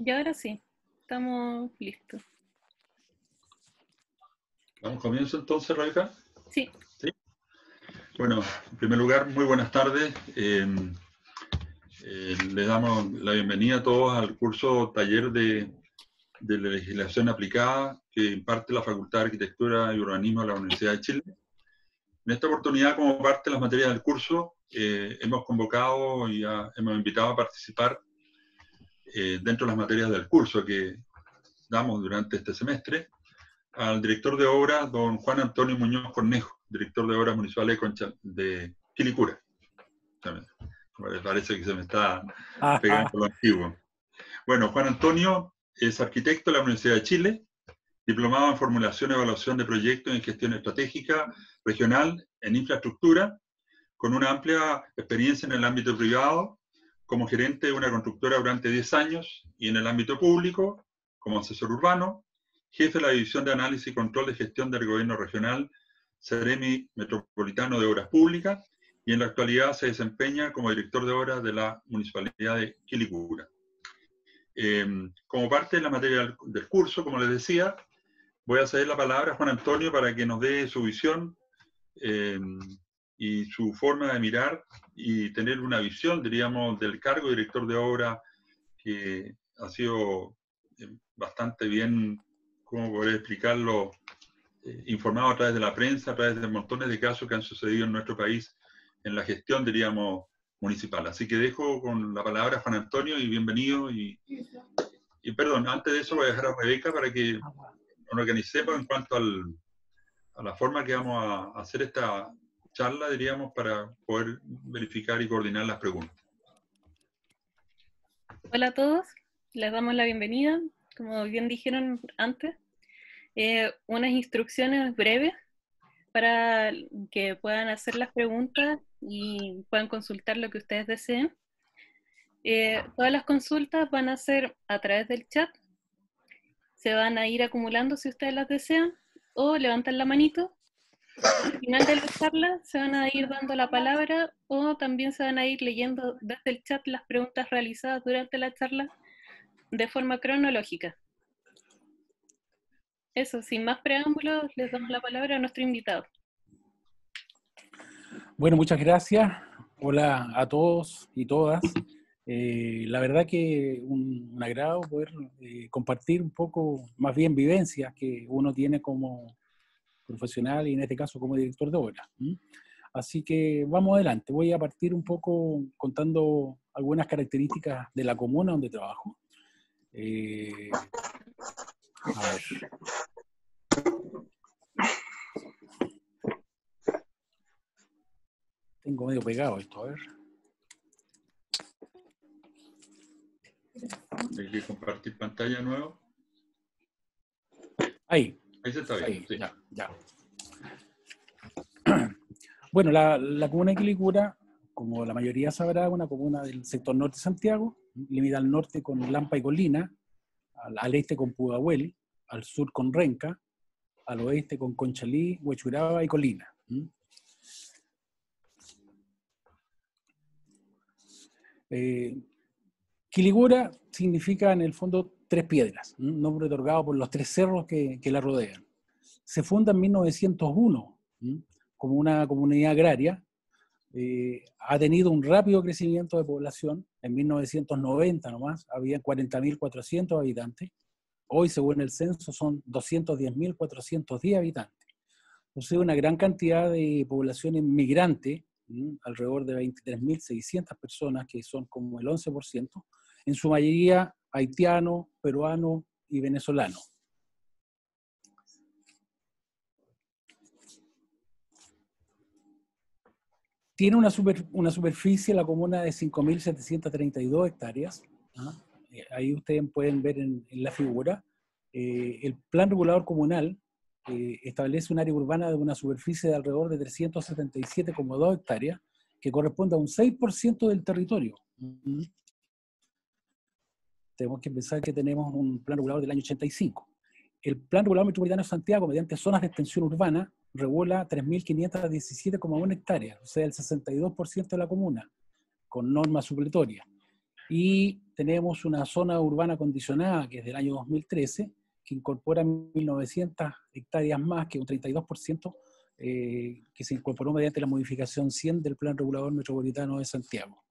Y ahora sí, estamos listos. Vamos, comienzo entonces, Rebeca. Sí. ¿Sí? Bueno, en primer lugar, muy buenas tardes. Les damos la bienvenida a todos al curso taller de legislación aplicada que imparte la Facultad de Arquitectura y Urbanismo de la Universidad de Chile. En esta oportunidad, como parte de las materias del curso, hemos convocado y hemos invitado a participar dentro de las materias del curso que damos durante este semestre al director de obras, don Juan Antonio Muñoz Cornejo, director de obras municipales de Quilicura. Me parece que se me está pegando lo antiguo. Bueno, Juan Antonio es arquitecto de la Universidad de Chile, diplomado en formulación y evaluación de proyectos en gestión estratégica regional en infraestructura, con una amplia experiencia en el ámbito privado, como gerente de una constructora durante 10 años, y en el ámbito público, como asesor urbano, jefe de la División de Análisis y Control de Gestión del Gobierno Regional, Seremi Metropolitano de Obras Públicas, y en la actualidad se desempeña como director de obras de la Municipalidad de Quilicura. Como parte de la materia del curso, como les decía, voy a ceder la palabra a Juan Antonio para que nos dé su visión y su forma de mirar y tener una visión, diríamos, del cargo de director de obra, que ha sido bastante bien, ¿cómo poder explicarlo?, informado a través de la prensa, a través de montones de casos que han sucedido en nuestro país en la gestión, diríamos, municipal. Así que dejo con la palabra a Juan Antonio y bienvenido. Y perdón, antes de eso voy a dejar a Rebeca para que nos organicemos en cuanto a la forma que vamos a hacer esta charla, diríamos, para poder verificar y coordinar las preguntas. Hola a todos, les damos la bienvenida. Como bien dijeron antes, unas instrucciones breves para que puedan hacer las preguntas y puedan consultar lo que ustedes deseen. Todas las consultas van a ser a través del chat, se van a ir acumulando si ustedes las desean, o levantan la manito. Al final de la charla se van a ir dando la palabra, o también se van a ir leyendo desde el chat las preguntas realizadas durante la charla de forma cronológica. Eso, sin más preámbulos, les damos la palabra a nuestro invitado. Bueno, muchas gracias. Hola a todos y todas. La verdad que un agrado poder compartir un poco, más bien vivencias que uno tiene como profesional y en este caso como director de obra. Así que vamos adelante. Voy a partir un poco contando algunas características de la comuna donde trabajo. A ver. Tengo medio pegado esto, a ver. ¿Hay que compartir pantalla nuevo? Ahí. Ahí se está bien. Ahí, sí. Ya. Bueno, la comuna de Quilicura, como la mayoría sabrá, es una comuna del sector norte de Santiago, limita al norte con Lampa y Colina, al este con Pudahuel, al sur con Renca, al oeste con Conchalí, Huechuraba y Colina. Quilicura significa en el fondo tres piedras, un nombre otorgado por los tres cerros que la rodean. Se funda en 1901 como una comunidad agraria. Ha tenido un rápido crecimiento de población. En 1990 nomás había 40.400 habitantes. Hoy, según el censo, son 210.410 habitantes. O sea, una gran cantidad de población inmigrante, alrededor de 23.600 personas, que son como el 11%, en su mayoría haitiano, peruano y venezolano. Tiene una superficie, la comuna, de 5.732 hectáreas. Ahí ustedes pueden ver en la figura. El plan regulador comunal establece un área urbana de una superficie de alrededor de 377,2 hectáreas, que corresponde a un 6% del territorio. Tenemos que pensar que tenemos un plan regulador del año 85. El plan regulador metropolitano de Santiago, mediante zonas de extensión urbana, regula 3.517,1 hectáreas, o sea, el 62% de la comuna, con normas supletorias. y tenemos una zona urbana condicionada que es del año 2013, que incorpora 1.900 hectáreas más, que un 32%, que se incorporó mediante la modificación 100 del Plan Regulador Metropolitano de Santiago.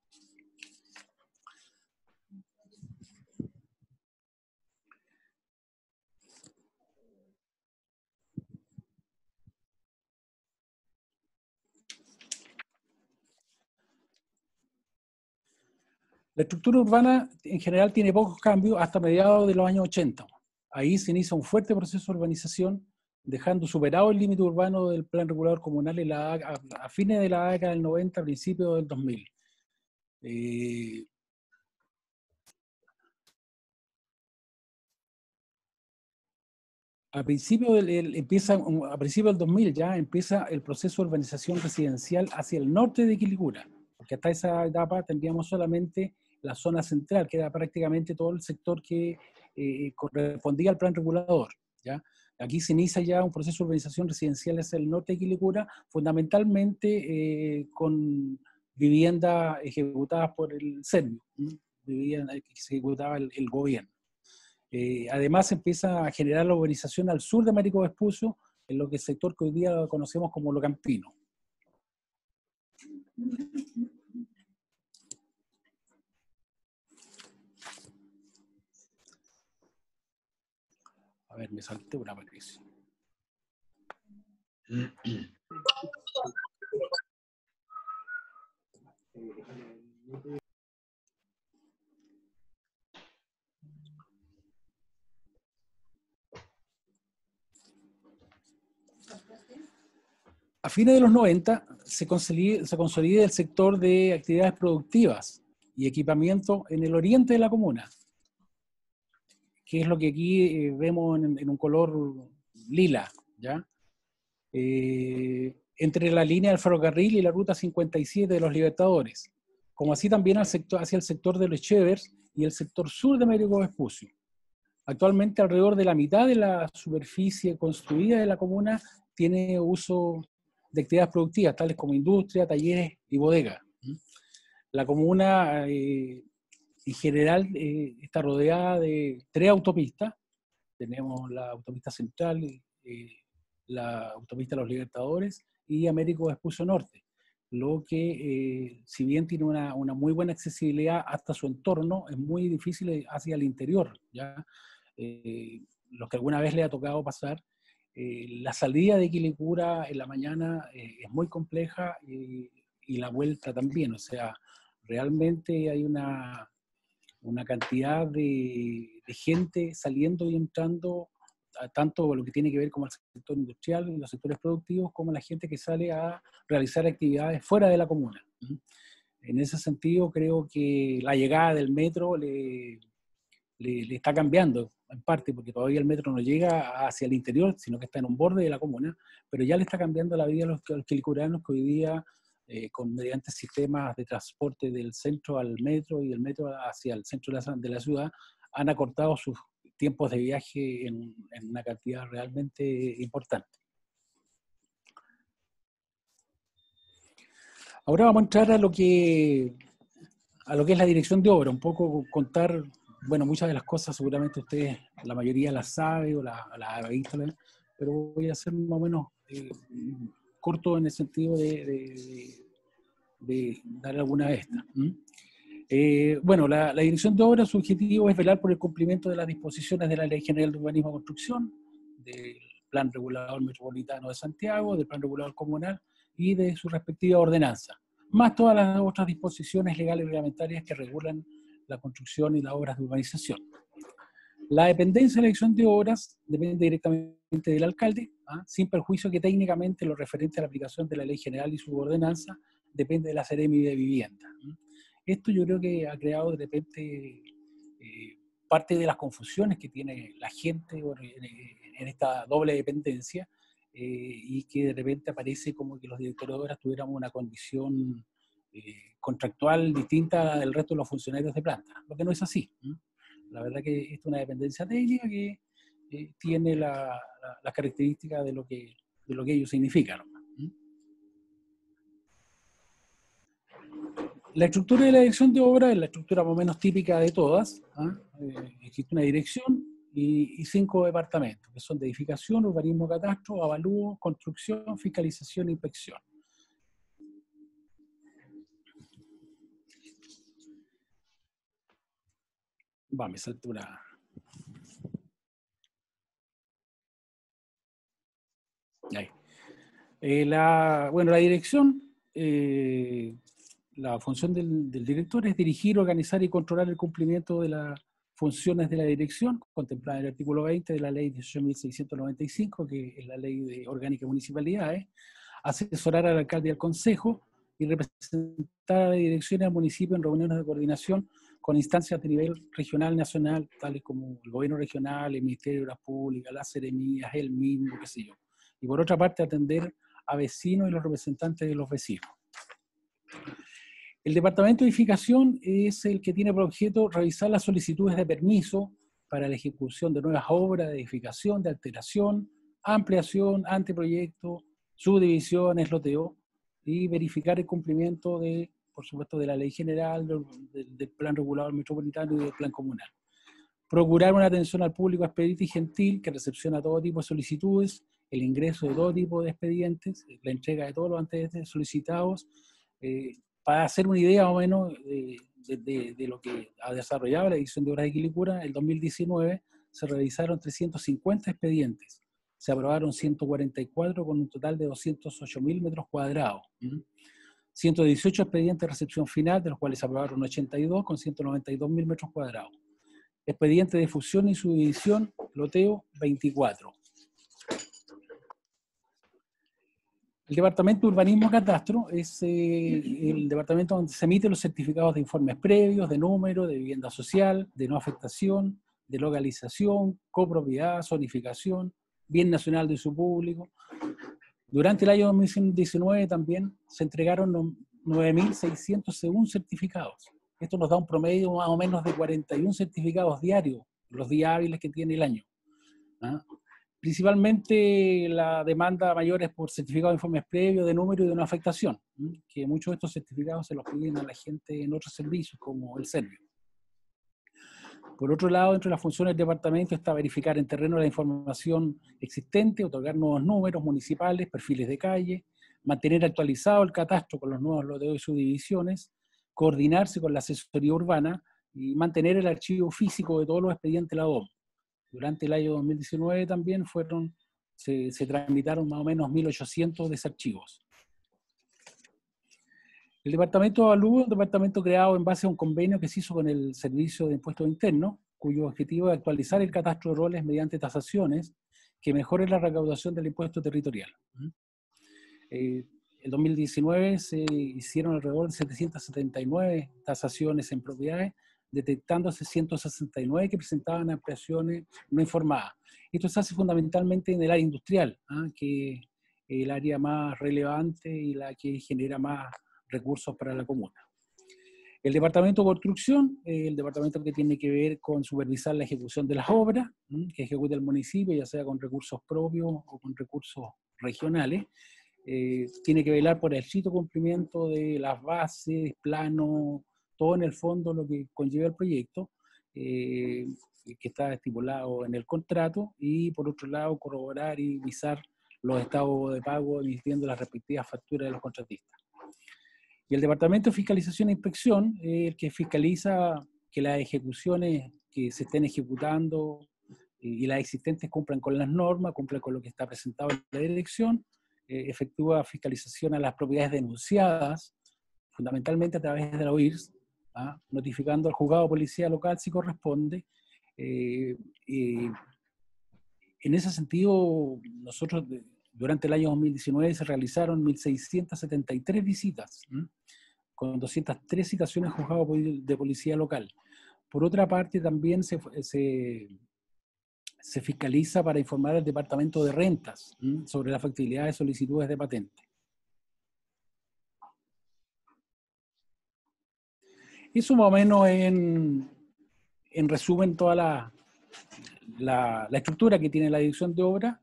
La estructura urbana en general tiene pocos cambios hasta mediados de los años 80. Ahí se inicia un fuerte proceso de urbanización, dejando superado el límite urbano del Plan Regulador Comunal a fines de la década del 90, principios del 2000. A principios del 2000 ya empieza el proceso de urbanización residencial hacia el norte de Quilicura, porque hasta esa etapa tendríamos solamente la zona central, que era prácticamente todo el sector que correspondía al plan regulador, ¿ya? Aquí se inicia ya un proceso de urbanización residencial hacia el norte de Quilicura, fundamentalmente con viviendas ejecutadas por el CERMI, viviendas que se ejecutaba el gobierno. Además empieza a generar la urbanización al sur de Américo Vespucio, en lo que es el sector que hoy día conocemos como Lo Campino. A ver, me salté una vez. A fines de los 90 se consolida el sector de actividades productivas y equipamiento en el oriente de la comuna, que es lo que aquí vemos en un color lila, ¿ya? Entre la línea del ferrocarril y la ruta 57 de los Libertadores, como así también hacia el sector de los Chevers y el sector sur de Américo Vespucio. Actualmente alrededor de la mitad de la superficie construida de la comuna tiene uso de actividades productivas, tales como industria, talleres y bodegas. La comuna en general está rodeada de 3 autopistas. Tenemos la autopista central, la autopista de los Libertadores y Américo Vespucio Norte, lo que si bien tiene una muy buena accesibilidad hasta su entorno, es muy difícil hacia el interior, ¿ya? Los que alguna vez le ha tocado pasar, la salida de Quilicura en la mañana es muy compleja y la vuelta también, o sea, realmente hay una cantidad de gente saliendo y entrando, tanto lo que tiene que ver con el sector industrial y los sectores productivos, como la gente que sale a realizar actividades fuera de la comuna. En ese sentido, creo que la llegada del metro le está cambiando, en parte porque todavía el metro no llega hacia el interior, sino que está en un borde de la comuna, pero ya le está cambiando la vida a los quilicuranos que hoy día, mediante sistemas de transporte del centro al metro y del metro hacia el centro de la ciudad, han acortado sus tiempos de viaje en una cantidad realmente importante. Ahora vamos a entrar a lo que es la dirección de obra, un poco contar, bueno, muchas de las cosas seguramente ustedes, la mayoría las sabe o las ha visto, pero voy a ser más o menos corto en el sentido de dar alguna de estas. Bueno, la dirección de obra, su objetivo es velar por el cumplimiento de las disposiciones de la Ley General de Urbanismo y Construcción, del Plan Regulador Metropolitano de Santiago, del Plan Regulador Comunal y de su respectiva ordenanza, más todas las otras disposiciones legales y reglamentarias que regulan la construcción y las obras de urbanización. La dependencia de la dirección de obras depende directamente del alcalde, sin perjuicio que técnicamente lo referente a la aplicación de la Ley General y su ordenanza depende de la Seremi de Vivienda. Esto yo creo que ha creado de repente parte de las confusiones que tiene la gente en esta doble dependencia, y que de repente aparece como que los directores de obras tuviéramos una condición contractual distinta a la del resto de los funcionarios de planta, lo que no es así. La verdad que es una dependencia técnica que tiene las características de lo que ellos significan. La estructura de la dirección de obra es la estructura más o menos típica de todas. Existe una dirección y 5 departamentos, que son de edificación, urbanismo, catastro, avalúo, construcción, fiscalización e inspección. Me salto una... Ahí. La dirección, la función del director es dirigir, organizar y controlar el cumplimiento de las funciones de la dirección, contemplada en el artículo 20 de la ley 18.695, que es la ley de orgánica de municipalidades, asesorar al alcalde y al consejo y representar a la dirección y al municipio en reuniones de coordinación con instancias de nivel regional, nacional, tales como el gobierno regional, el Ministerio de Obras Públicas, las seremías, el mismo, qué sé yo. Y por otra parte, atender a vecinos y los representantes de los vecinos. El Departamento de Edificación es el que tiene por objeto revisar las solicitudes de permiso para la ejecución de nuevas obras de edificación, de alteración, ampliación, anteproyecto, subdivisiones, loteo, y verificar el cumplimiento de, por supuesto, de la ley general, del plan regulador metropolitano y del plan comunal. Procurar una atención al público expedita y gentil que recepciona todo tipo de solicitudes, el ingreso de todo tipo de expedientes, la entrega de todos los antecedentes solicitados, para hacer una idea más o menos de lo que ha desarrollado la Dirección de Obras de Quilicura. En el 2019 se realizaron 350 expedientes, se aprobaron 144 con un total de 208.000 metros cuadrados. 118 expedientes de recepción final, de los cuales se aprobaron 82 con 192.000 metros cuadrados. Expediente de fusión y subdivisión, loteo, 24. El Departamento de Urbanismo y Catastro es el departamento donde se emiten los certificados de informes previos, de número, de vivienda social, de no afectación, de localización, copropiedad, zonificación, bien nacional de uso público. Durante el año 2019 también se entregaron 9.601 certificados. Esto nos da un promedio más o menos de 41 certificados diarios, los días hábiles que tiene el año. Principalmente la demanda mayor es por certificados de informes previos, de número y de no afectación, que muchos de estos certificados se los piden a la gente en otros servicios, como el Servio. Por otro lado, entre las funciones del departamento está verificar en terreno la información existente, otorgar nuevos números municipales, perfiles de calle, mantener actualizado el catastro con los nuevos loteos y subdivisiones, coordinarse con la asesoría urbana y mantener el archivo físico de todos los expedientes de la DOM. Durante el año 2019 también se tramitaron más o menos 1.800 desarchivos. El Departamento de Avalúo es un departamento creado en base a un convenio que se hizo con el Servicio de Impuestos Internos, cuyo objetivo es actualizar el catastro de roles mediante tasaciones que mejoren la recaudación del impuesto territorial. En 2019 se hicieron alrededor de 779 tasaciones en propiedades, detectándose 169 que presentaban ampliaciones no informadas. Esto se hace fundamentalmente en el área industrial, que es el área más relevante y la que genera más recursos para la comuna. El Departamento de Construcción, el departamento que tiene que ver con supervisar la ejecución de las obras, que ejecuta el municipio, ya sea con recursos propios o con recursos regionales. Tiene que velar por el estricto cumplimiento de las bases, planos, todo en el fondo lo que conlleva el proyecto, que está estipulado en el contrato, y por otro lado corroborar y visar los estados de pago emitiendo las respectivas facturas de los contratistas. Y el Departamento de Fiscalización e Inspección es el que fiscaliza que las ejecuciones que se estén ejecutando y las existentes cumplan con las normas, cumplan con lo que está presentado en la dirección, efectúa fiscalización a las propiedades denunciadas, fundamentalmente a través de la OIRS, notificando al juzgado de policía local si corresponde. En ese sentido, nosotros durante el año 2019 se realizaron 1.673 visitas, con 203 citaciones al juzgado de policía local. Por otra parte, también se fiscaliza para informar al Departamento de Rentas sobre la factibilidad de solicitudes de patente. Eso más o menos en resumen toda la estructura que tiene la dirección de obra,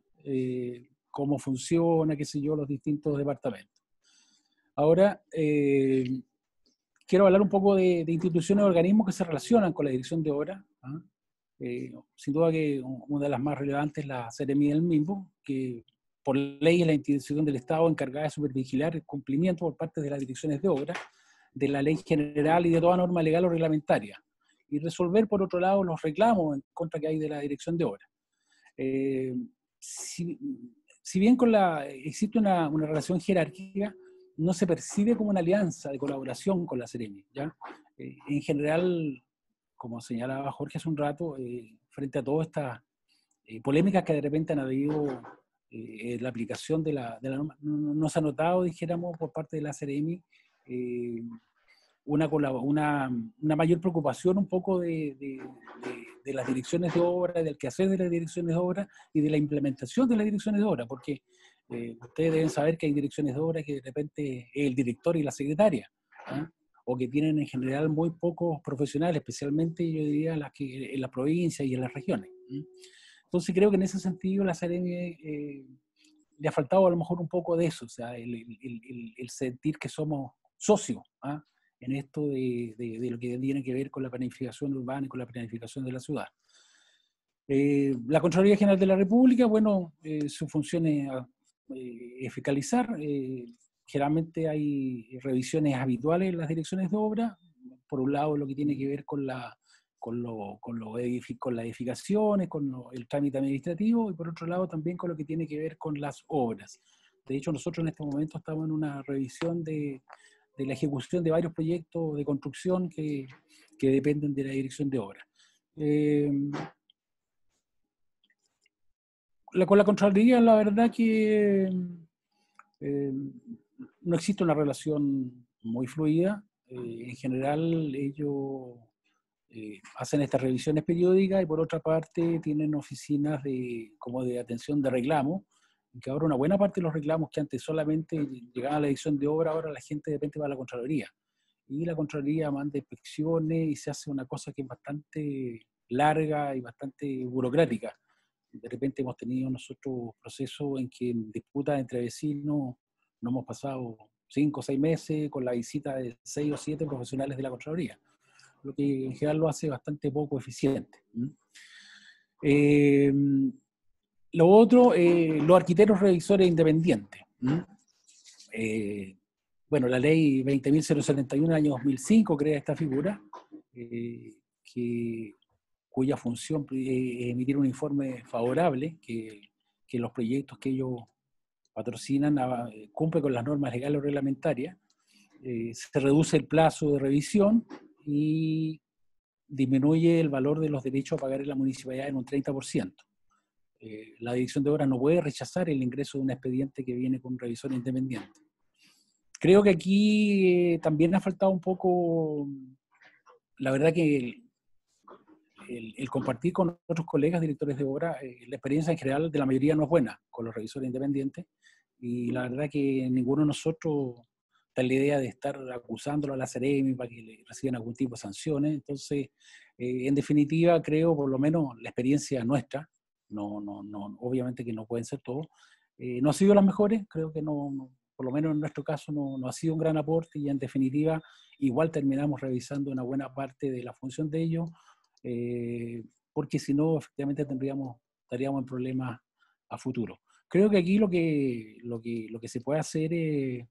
cómo funciona, qué sé yo, los distintos departamentos. Ahora, quiero hablar un poco de instituciones y organismos que se relacionan con la dirección de obra. ¿Ah? Sin duda que una de las más relevantes es la Seremi del mismo, que por ley es la institución del Estado encargada de supervigilar el cumplimiento por parte de las direcciones de obra de la ley general y de toda norma legal o reglamentaria, y resolver, por otro lado, los reclamos en contra que hay de la dirección de obra. Si bien existe una relación jerárquica, no se percibe como una alianza de colaboración con la Seremi, ¿ya? En general, como señalaba Jorge hace un rato, frente a todas estas polémicas que de repente han habido la aplicación de la norma, no se ha notado, dijéramos, por parte de la Seremi, una mayor preocupación un poco de las direcciones de obra, del quehacer de las direcciones de obra y de la implementación de las direcciones de obra, porque ustedes deben saber que hay direcciones de obra que de repente es el director y la secretaria, ¿ah? O que tienen en general muy pocos profesionales, especialmente yo diría en las provincias y en las regiones. Entonces creo que en ese sentido la Seremi le ha faltado a lo mejor un poco de eso, o sea, el sentir que somos socios, ¿ah? En esto de lo que tiene que ver con la planificación urbana y con la planificación de la ciudad. La Contraloría General de la República, bueno, su función es fiscalizar. Generalmente hay revisiones habituales en las direcciones de obra. Por un lado, lo que tiene que ver con las edificaciones, con el trámite administrativo, y por otro lado también con lo que tiene que ver con las obras. De hecho, nosotros en este momento estamos en una revisión de la ejecución de varios proyectos de construcción que dependen de la dirección de obra. Con la Contraloría, la verdad que no existe una relación muy fluida. En general, ellos hacen estas revisiones periódicas y por otra parte tienen oficinas como de atención de reclamos, que ahora una buena parte de los reclamos que antes solamente llegaban a la dirección de obra, ahora la gente de repente va a la Contraloría. Y la Contraloría manda inspecciones y se hace una cosa que es bastante larga y bastante burocrática. De repente hemos tenido nosotros procesos en que en disputas entre vecinos nos hemos pasado 5 o 6 meses con la visita de 6 o 7 profesionales de la Contraloría, lo que en general lo hace bastante poco eficiente. Lo otro, los arquitectos revisores independientes. Bueno, la ley 20.071 del año 2005 crea esta figura, cuya función es emitir un informe favorable, que los proyectos que ellos patrocinan cumplen con las normas legales o reglamentarias. Se reduce el plazo de revisión y disminuye el valor de los derechos a pagar en la municipalidad en un 30%. La dirección de obras no puede rechazar el ingreso de un expediente que viene con un revisor independiente. Creo que aquí también ha faltado un poco, la verdad que el compartir con otros colegas directores de obra, la experiencia en general de la mayoría no es buena con los revisores independientes, y la verdad que ninguno de nosotros está en la idea de estar acusándolo a la Seremi para que le reciban algún tipo de sanciones. Entonces, en definitiva, creo, por lo menos la experiencia nuestra, obviamente que no pueden ser todos, no ha sido las mejores. Creo que por lo menos en nuestro caso no ha sido un gran aporte, y en definitiva igual terminamos revisando una buena parte de la función de ellos, porque si no, efectivamente estaríamos en problemas a futuro. Creo que aquí lo que se puede hacer es,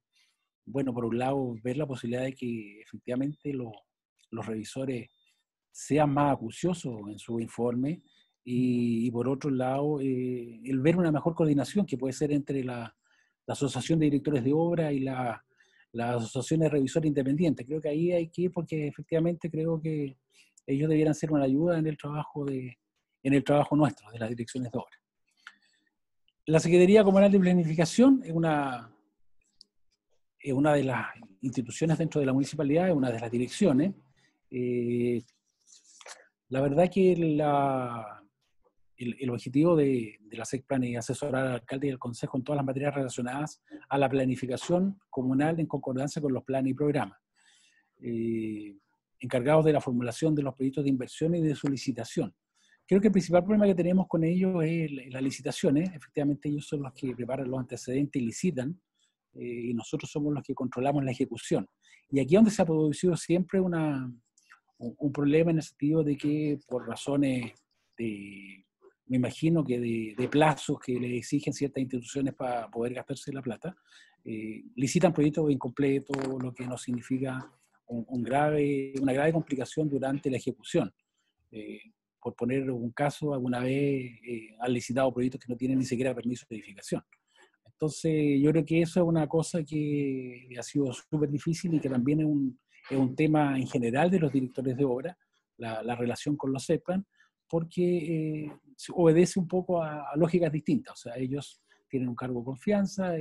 bueno, por un lado, ver la posibilidad de que efectivamente los revisores sean más acuciosos en su informe, y por otro lado, el ver una mejor coordinación que puede ser entre la Asociación de Directores de Obra y la Asociación de Revisores Independientes. Creo que ahí hay que ir, porque efectivamente creo que ellos debieran ser una ayuda en el trabajo nuestro, de las direcciones de obra. La Secretaría Comunal de Planificación es una de las instituciones dentro de la municipalidad, es una de las direcciones. La verdad que el objetivo de la SECPLAN es asesorar al alcalde y al consejo en todas las materias relacionadas a la planificación comunal en concordancia con los planes y programas. Encargados de la formulación de los proyectos de inversión y de su licitación. Creo que el principal problema que tenemos con ellos es las licitaciones. Efectivamente, ellos son los que preparan los antecedentes y licitan. y nosotros somos los que controlamos la ejecución. Y aquí es donde se ha producido siempre un problema en el sentido de que por razones me imagino que de plazos que le exigen ciertas instituciones para poder gastarse la plata, licitan proyectos incompletos, lo que nos significa una grave complicación durante la ejecución. Por poner un caso, alguna vez han licitado proyectos que no tienen ni siquiera permiso de edificación. Entonces, yo creo que eso es una cosa que ha sido súper difícil y que también es un tema en general de los directores de obra, la relación con los CEPLAN, porque obedece un poco a lógicas distintas. O sea, ellos tienen un cargo de confianza,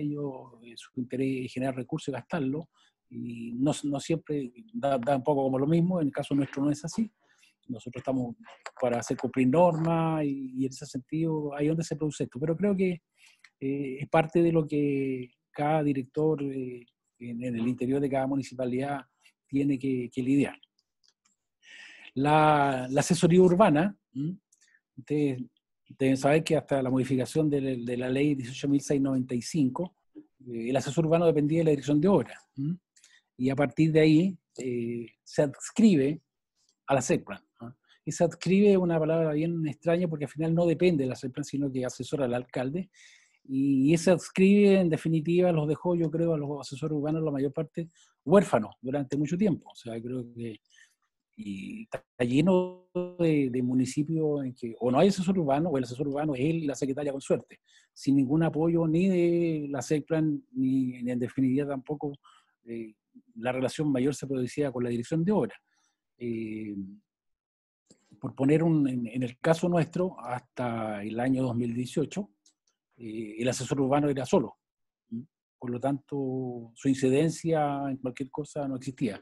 su interés es generar recursos y gastarlo, y no siempre da un poco como lo mismo. En el caso nuestro no es así. Nosotros estamos para hacer cumplir normas y en ese sentido ahí es donde se produce esto. Pero creo que es parte de lo que cada director en el interior de cada municipalidad tiene que lidiar. La asesoría urbana, ustedes deben saber que hasta la modificación de la ley 18.695, el asesor urbano dependía de la dirección de obra. Y a partir de ahí se adscribe a la CEPLAN. Y se adscribe una palabra bien extraña porque al final no depende de la CEPLAN, sino que asesora al alcalde. Y ese adscribe, en definitiva, los dejó, yo creo, a los asesores urbanos, la mayor parte, huérfanos durante mucho tiempo. O sea, creo que y está lleno de municipios en que o no hay asesor urbano, o el asesor urbano es él y la secretaria con suerte, sin ningún apoyo ni de la CEPLAN, ni en definitiva tampoco la relación mayor se producía con la dirección de obra. Por poner en el caso nuestro, hasta el año 2018, el asesor urbano era solo. Por lo tanto, su incidencia en cualquier cosa no existía.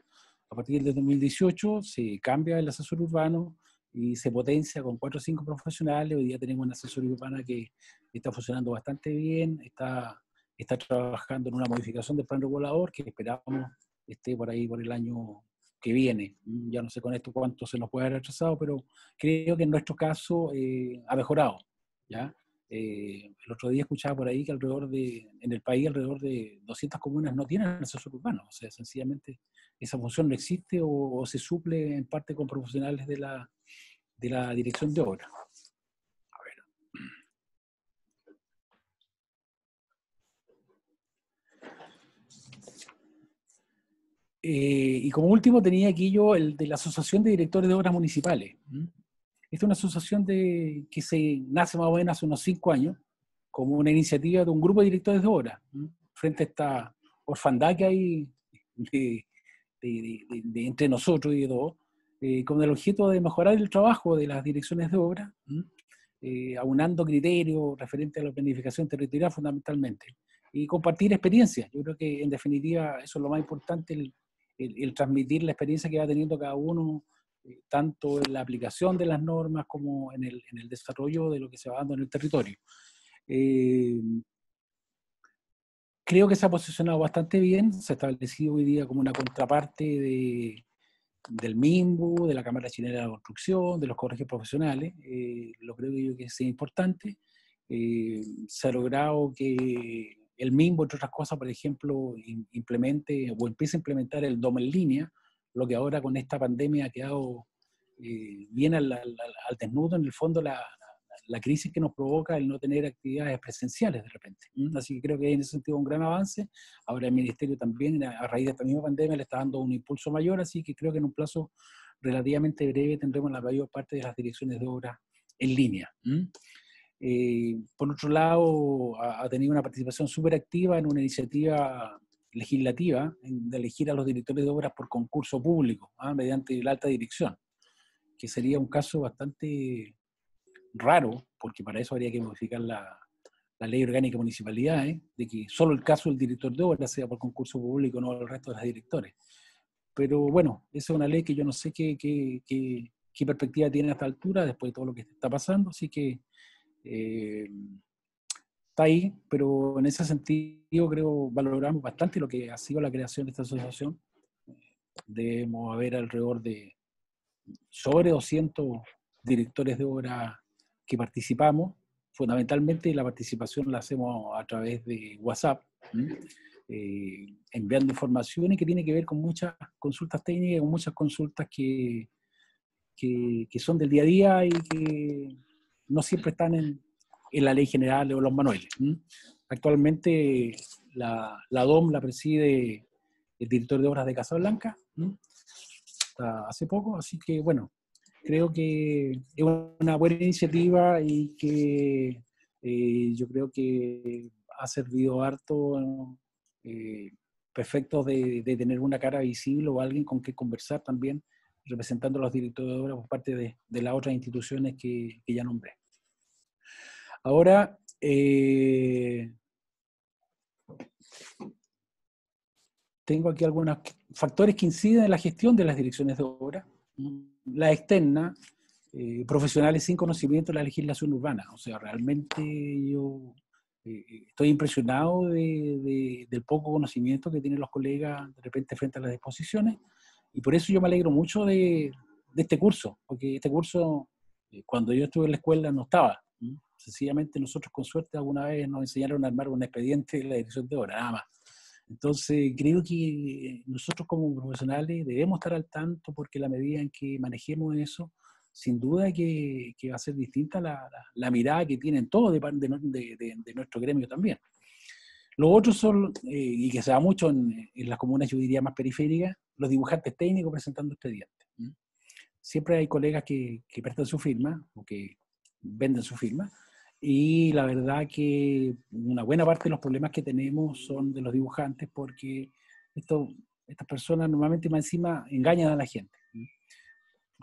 A partir del 2018 se cambia el asesor urbano y se potencia con 4 o 5 profesionales. Hoy día tenemos una asesoría urbana que está funcionando bastante bien, está trabajando en una modificación del plan regulador que esperamos esté por ahí por el año que viene. Ya no sé con esto cuánto se nos puede haber retrasado, pero creo que en nuestro caso ha mejorado, ¿ya? El otro día escuchaba por ahí que en el país alrededor de 200 comunas no tienen asesor urbano. O sea, sencillamente esa función no existe o se suple en parte con profesionales de la dirección de obra. A ver. Y como último tenía aquí yo el de la Asociación de Directores de Obras Municipales. Esta es una asociación que nace más o menos hace unos 5 años, como una iniciativa de un grupo de directores de obra, frente a esta orfandad que hay entre nosotros y de todos, con el objeto de mejorar el trabajo de las direcciones de obra, aunando criterios referentes a la planificación territorial fundamentalmente, y compartir experiencias. Yo creo que en definitiva eso es lo más importante, el transmitir la experiencia que va teniendo cada uno, tanto en la aplicación de las normas como en el desarrollo de lo que se va dando en el territorio. Creo que se ha posicionado bastante bien, se ha establecido hoy día como una contraparte del MIMBU, de la Cámara Chilena de la Construcción, de los colegios profesionales. Lo creo yo que es importante. Se ha logrado que el MIMBU, entre otras cosas, por ejemplo, implemente o empiece a implementar el DOM en línea, lo que ahora con esta pandemia ha quedado bien al desnudo, en el fondo, la crisis que nos provoca el no tener actividades presenciales de repente. Así que creo que en ese sentido un gran avance. Ahora el Ministerio también, a raíz de esta misma pandemia, le está dando un impulso mayor, así que creo que en un plazo relativamente breve tendremos la mayor parte de las direcciones de obra en línea. Por otro lado, ha tenido una participación súper activa en una iniciativa legislativa de elegir a los directores de obras por concurso público, mediante la alta dirección, que sería un caso bastante raro, porque para eso habría que modificar la ley orgánica de municipalidades, de que solo el caso del director de obra sea por concurso público, no el resto de los directores. Pero bueno, esa es una ley que yo no sé qué perspectiva tiene a esta altura, después de todo lo que está pasando, así que está ahí, pero en ese sentido creo valoramos bastante lo que ha sido la creación de esta asociación. Debemos haber alrededor de sobre 200 directores de obra que participamos. Fundamentalmente la participación la hacemos a través de WhatsApp, enviando información y que tiene que ver con muchas consultas técnicas, con muchas consultas que son del día a día y que no siempre están en la ley general o los manuales. Actualmente la DOM la preside el director de obras de Casablanca, hasta hace poco, así que bueno, creo que es una buena iniciativa y que yo creo que ha servido harto, perfecto de tener una cara visible o alguien con que conversar también, representando a los directores de obra por parte de las otras instituciones que ya nombré. Ahora, tengo aquí algunos factores que inciden en la gestión de las direcciones de obra. La externa, profesionales sin conocimiento de la legislación urbana. O sea, realmente yo estoy impresionado del poco conocimiento que tienen los colegas de repente frente a las disposiciones, y por eso yo me alegro mucho de este curso, porque este curso, cuando yo estuve en la escuela, no estaba. Sencillamente nosotros con suerte alguna vez nos enseñaron a armar un expediente de la dirección de obra, nada más. Entonces creo que nosotros como profesionales debemos estar al tanto, porque la medida en que manejemos eso, sin duda que va a ser distinta la mirada que tienen todos de nuestro gremio también. Los otros son, y que se da mucho en las comunas, yo diría más periféricas, los dibujantes técnicos presentando expedientes. Siempre hay colegas que prestan su firma o que venden su firma, y la verdad que una buena parte de los problemas que tenemos son de los dibujantes, porque estas personas normalmente más encima engañan a la gente.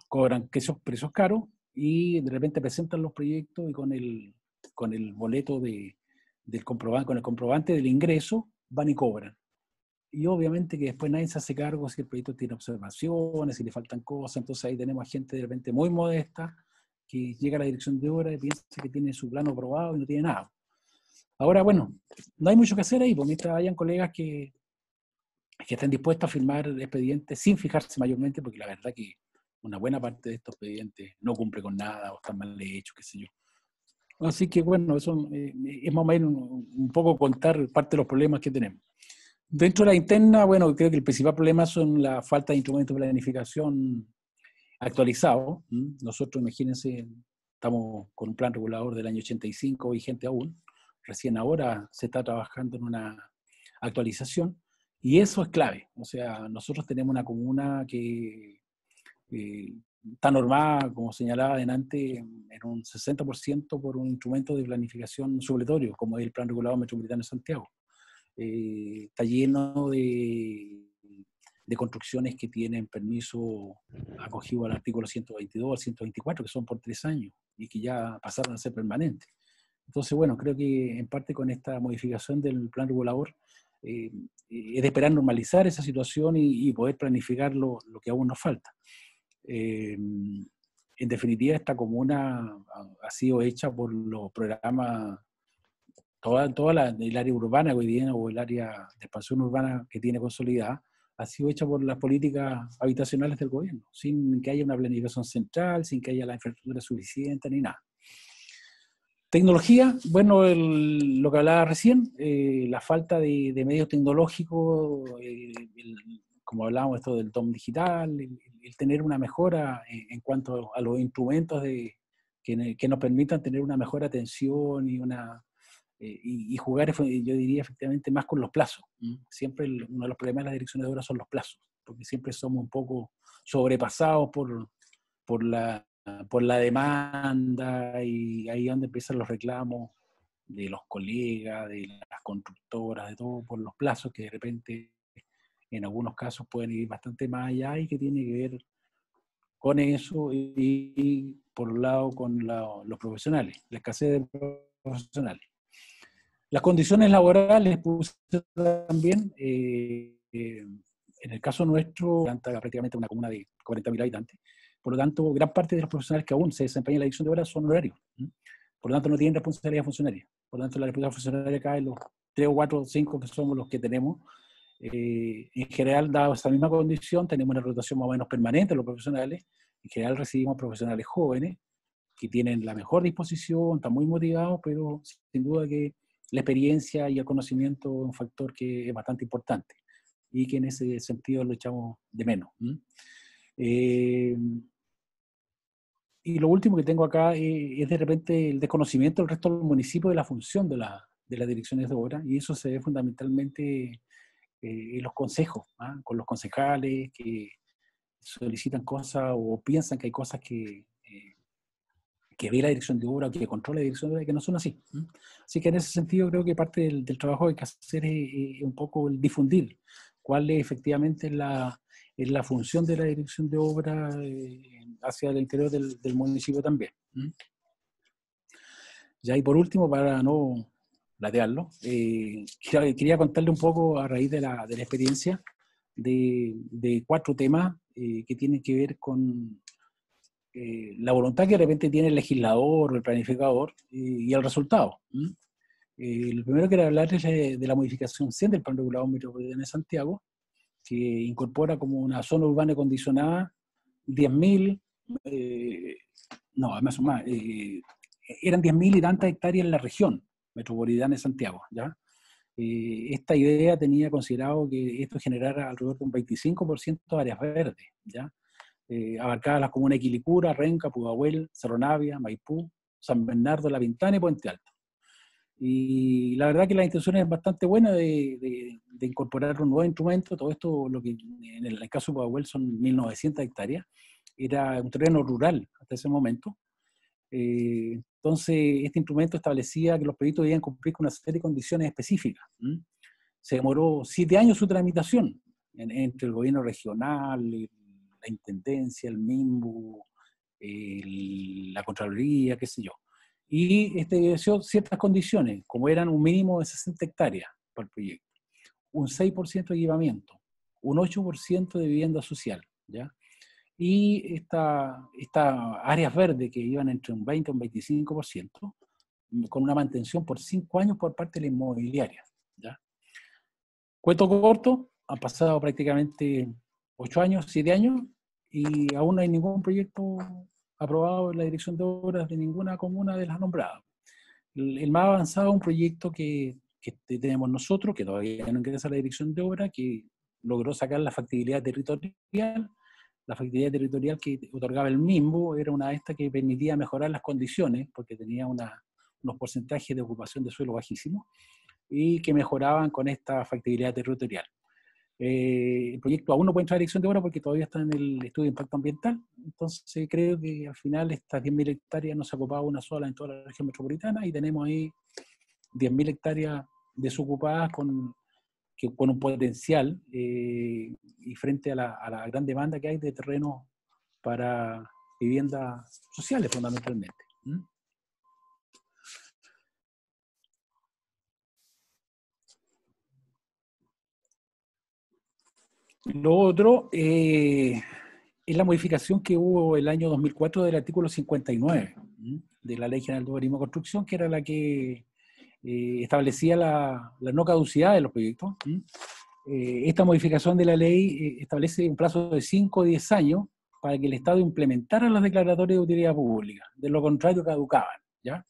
Cobran precios caros y de repente presentan los proyectos y con el boleto del comprobante, con el comprobante del ingreso, van y cobran. Y obviamente que después nadie se hace cargo si el proyecto tiene observaciones, si le faltan cosas. Entonces ahí tenemos a gente de repente muy modesta que llega a la dirección de obra y piensa que tiene su plano aprobado y no tiene nada. Ahora, bueno, no hay mucho que hacer ahí, porque mientras hayan colegas que estén dispuestos a firmar expedientes sin fijarse mayormente, porque la verdad que una buena parte de estos expedientes no cumple con nada o están mal hechos, qué sé yo. Así que bueno, eso es más o menos un poco contar parte de los problemas que tenemos. Dentro de la interna, bueno, creo que el principal problema son la falta de instrumentos de planificación actualizados. Nosotros, imagínense, estamos con un plan regulador del año 85 vigente aún. Recién ahora se está trabajando en una actualización y eso es clave. O sea, nosotros tenemos una comuna que está normada, como señalaba adelante, en un 60% por un instrumento de planificación supletorio, como es el Plan Regulador Metropolitano de Santiago. Está lleno de construcciones que tienen permiso acogido al artículo 122, al 124, que son por 3 años y que ya pasaron a ser permanentes. Entonces, bueno, creo que en parte con esta modificación del plan regulador es de esperar normalizar esa situación y poder planificar lo que aún nos falta. En definitiva, esta comuna ha sido hecha por los programas, toda el área urbana hoy día, o el área de expansión urbana que tiene consolidada, ha sido hecha por las políticas habitacionales del gobierno, sin que haya una planificación central, sin que haya la infraestructura suficiente ni nada. Tecnología, bueno, lo que hablaba recién, la falta de medios tecnológicos, como hablábamos esto del DOM digital, el tener una mejora en cuanto a los instrumentos que nos permitan tener una mejor atención y jugar, yo diría efectivamente, más con los plazos. Siempre uno de los problemas de las direcciones de obra son los plazos, porque siempre somos un poco sobrepasados por la demanda, y ahí es donde empiezan los reclamos de los colegas, de las constructoras, de todo, por los plazos que de repente en algunos casos pueden ir bastante más allá, y que tiene que ver con eso y por un lado con los profesionales, la escasez de profesionales. Las condiciones laborales puse también, en el caso nuestro, prácticamente una comuna de 40.000 habitantes, por lo tanto, gran parte de los profesionales que aún se desempeñan en la dirección de obra son horarios. Por lo tanto, no tienen responsabilidad funcionaria. Por lo tanto, la responsabilidad funcionaria cae en los 3 o 4 o 5 que somos los que tenemos. En general, dado esta misma condición, tenemos una rotación más o menos permanente de los profesionales. En general, recibimos profesionales jóvenes que tienen la mejor disposición, están muy motivados, pero sin duda que la experiencia y el conocimiento es un factor que es bastante importante y que en ese sentido lo echamos de menos. Y lo último que tengo acá es de repente el desconocimiento del resto del municipio de la función de las direcciones de obra, y eso se ve fundamentalmente en los consejos, con los concejales que solicitan cosas o piensan que hay cosas que ve la dirección de obra o que controla la dirección de obra que no son así. Así que en ese sentido creo que parte del trabajo que hay que hacer es un poco el difundir cuál es efectivamente la función de la dirección de obra hacia el interior del municipio también. Ya, y por último, para no latearlo, quería contarle un poco a raíz de la experiencia de 4 temas que tienen que ver con la voluntad que de repente tiene el legislador o el planificador y el resultado. Lo primero que era hablar es de la modificación 100 del Plan Regulador Metropolitano de Santiago, que incorpora como una zona urbana condicionada 10.000, no, además son más, eran 10.000 y tantas hectáreas en la región metropolitana de Santiago, ¿ya? Esta idea tenía considerado que esto generara alrededor de un 25% de áreas verdes, ¿ya? Abarcaba las comunas de Quilicura, Renca, Pudahuel, Cerro Navia, Maipú, San Bernardo, La Pintana y Puente Alto. Y la verdad que la intención es bastante buena de incorporar un nuevo instrumento. Todo esto, lo que en el caso de Pudahuel son 1.900 hectáreas, era un terreno rural hasta ese momento. Entonces, este instrumento establecía que los proyectos debían cumplir con una serie de condiciones específicas. Se demoró 7 años su tramitación entre el gobierno regional, la intendencia, el MIMBU, la Contraloría, qué sé yo. Y estableció ciertas condiciones, como eran un mínimo de 60 hectáreas para el proyecto, un 6% de equipamiento, un 8% de vivienda social, ¿ya? Y estas áreas verdes que iban entre un 20 y un 25%, con una mantención por 5 años por parte de la inmobiliaria, ¿ya? Cuento corto, han pasado prácticamente 8 años, 7 años, y aún no hay ningún proyecto aprobado en la dirección de obras de ninguna comuna de las nombradas. El más avanzado es un proyecto que tenemos nosotros, que todavía no ingresa a la dirección de obras, que logró sacar la factibilidad territorial. La factibilidad territorial que otorgaba el MIMBU era una de estas que permitía mejorar las condiciones, porque tenía unos porcentajes de ocupación de suelo bajísimos, y que mejoraban con esta factibilidad territorial. El proyecto aún no puede entrar a dirección de obra porque todavía está en el estudio de impacto ambiental, entonces creo que al final estas 10.000 hectáreas no se ha ocupado una sola en toda la región metropolitana, y tenemos ahí 10.000 hectáreas desocupadas con un potencial y frente a la gran demanda que hay de terrenos para viviendas sociales fundamentalmente. Lo otro es la modificación que hubo el año 2004 del artículo 59 de la Ley General de Urbanismo y Construcción, que era la que establecía la no caducidad de los proyectos. Esta modificación de la ley establece un plazo de 5 o 10 años para que el Estado implementara las declaratorias de utilidad pública. De lo contrario, caducaban, ¿ya?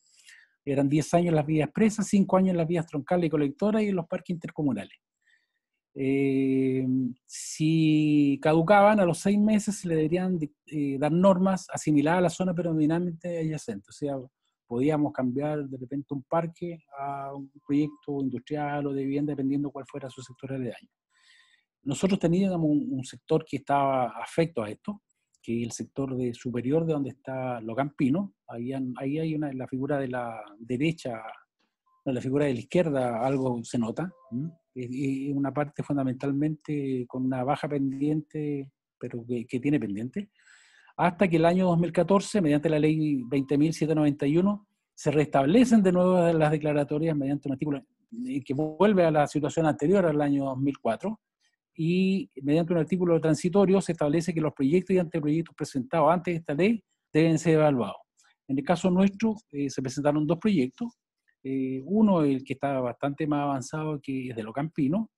Eran 10 años en las vías expresas, 5 años en las vías troncales y colectoras y en los parques intercomunales. Si caducaban, a los 6 meses se le deberían dar normas asimiladas a la zona predominantemente adyacente. O sea, podíamos cambiar de repente un parque a un proyecto industrial o de vivienda, dependiendo cuál fuera su sector de daño. Nosotros teníamos un sector que estaba afecto a esto, que es el sector superior de donde está Lo Campino. Ahí hay la figura de la derecha, no, la figura de la izquierda, algo se nota. Es una parte fundamentalmente con una baja pendiente, pero que tiene pendiente, hasta que el año 2014, mediante la ley 20.791, se restablecen de nuevo las declaratorias mediante un artículo que vuelve a la situación anterior al año 2004, y mediante un artículo transitorio se establece que los proyectos y anteproyectos presentados antes de esta ley deben ser evaluados. En el caso nuestro se presentaron 2 proyectos, uno el que está bastante más avanzado, que es de Lo Campino,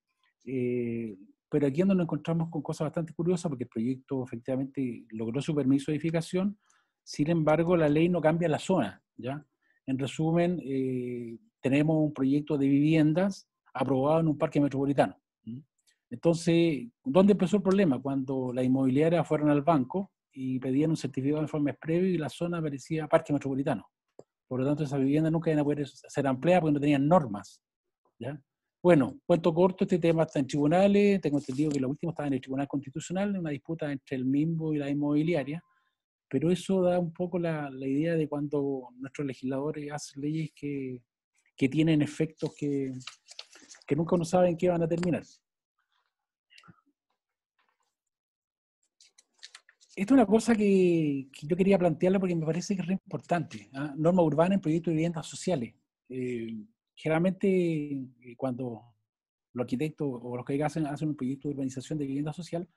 pero aquí es donde nos encontramos con cosas bastante curiosas, porque el proyecto efectivamente logró su permiso de edificación, sin embargo la ley no cambia la zona, ¿ya? En resumen, tenemos un proyecto de viviendas aprobado en un parque metropolitano. Entonces, ¿dónde empezó el problema? Cuando las inmobiliarias fueron al banco y pedían un certificado de informes previos y la zona parecía parque metropolitano. Por lo tanto, esas viviendas nunca iban a poder ser ampliadas porque no tenían normas, ¿ya? Bueno, cuento corto, este tema está en tribunales, tengo entendido que lo último estaba en el Tribunal Constitucional, una disputa entre el MIMBO y la inmobiliaria, pero eso da un poco la idea de cuando nuestros legisladores hacen leyes que tienen efectos que nunca uno sabe en qué van a terminar. Esto es una cosa que yo quería plantearla porque me parece que es re importante. Norma urbana en proyectos de viviendas sociales. Generalmente, cuando los arquitectos o los que hacen un proyecto de urbanización de vivienda social,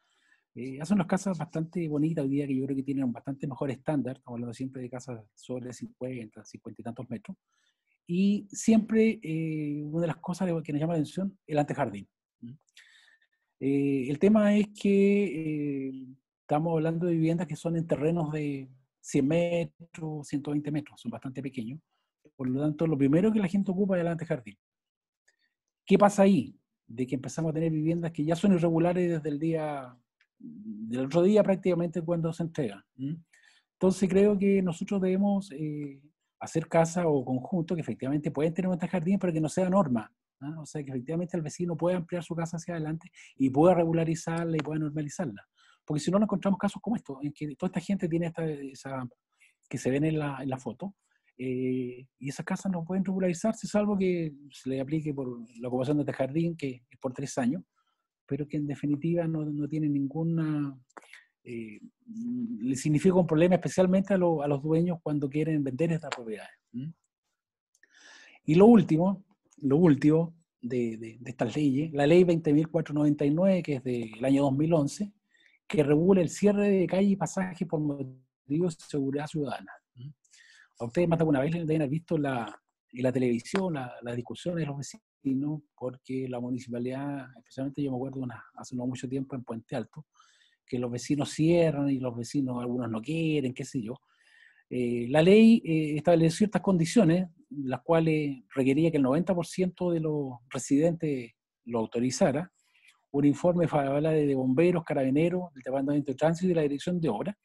hacen unas casas bastante bonitas hoy día, que yo creo que tienen un bastante mejor estándar. Estamos hablando siempre de casas sobre 50 y tantos metros. Y siempre una de las cosas que nos llama la atención, el antejardín. El tema es que estamos hablando de viviendas que son en terrenos de 100 metros, 120 metros, son bastante pequeños. Por lo tanto, lo primero que la gente ocupa es el antejardín. ¿Qué pasa ahí? De que empezamos a tener viviendas que ya son irregulares desde el día, del otro día prácticamente cuando se entregan. Entonces creo que nosotros debemos hacer casas o conjuntos que efectivamente pueden tener un antejardín, pero que no sea norma. O sea, que efectivamente el vecino pueda ampliar su casa hacia adelante y pueda regularizarla y pueda normalizarla. Porque si no, nos encontramos casos como estos, en que toda esta gente tiene que se ven en la foto, y esas casas no pueden regularizarse, salvo que se le aplique por la ocupación de este jardín, que es por 3 años, pero que en definitiva no tiene ninguna... le significa un problema especialmente a los dueños cuando quieren vender estas propiedades. Y lo último de estas leyes, la ley 20.499, que es del año 2011, que regula el cierre de calle y pasaje por motivos de seguridad ciudadana. A ustedes más de alguna vez deben haber visto en la televisión las discusiones de los vecinos, porque la municipalidad, especialmente yo me acuerdo hace no mucho tiempo en Puente Alto, que los vecinos cierran y los vecinos algunos no quieren, qué sé yo. La ley estableció ciertas condiciones, las cuales requería que el 90% de los residentes lo autorizara, un informe favorable de bomberos, carabineros, del Departamento de Tránsito y de la Dirección de Obras.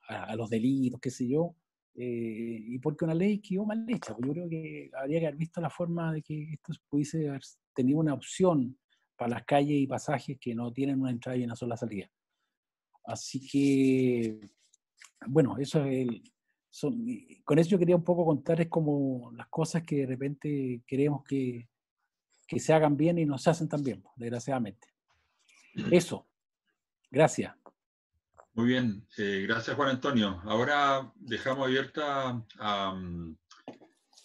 A los delitos, qué sé yo, y porque una ley quedó mal hecha. Yo creo que habría que haber visto la forma de que esto pudiese haber tenido una opción para las calles y pasajes que no tienen una entrada y una sola salida. Así que, bueno, eso es con eso yo quería un poco contar es como las cosas que de repente queremos que se hagan bien y no se hacen tan bien, desgraciadamente. Eso. Gracias. Muy bien, gracias Juan Antonio. Ahora dejamos abierta la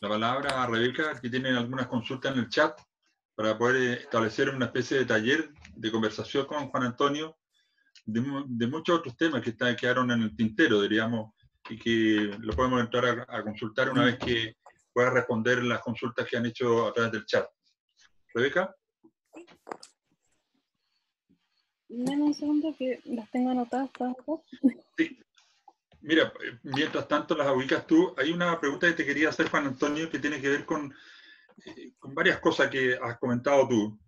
palabra a Rebeca, que tiene algunas consultas en el chat, para poder establecer una especie de taller de conversación con Juan Antonio de muchos otros temas que quedaron en el tintero, diríamos, y que lo podemos entrar a consultar una vez que pueda responder las consultas que han hecho a través del chat. Rebeca. Dame un segundo que las tengo anotadas todas acá. Sí. Mira, mientras tanto las ubicas tú, hay una pregunta que te quería hacer, Juan Antonio, que tiene que ver con varias cosas que has comentado tú,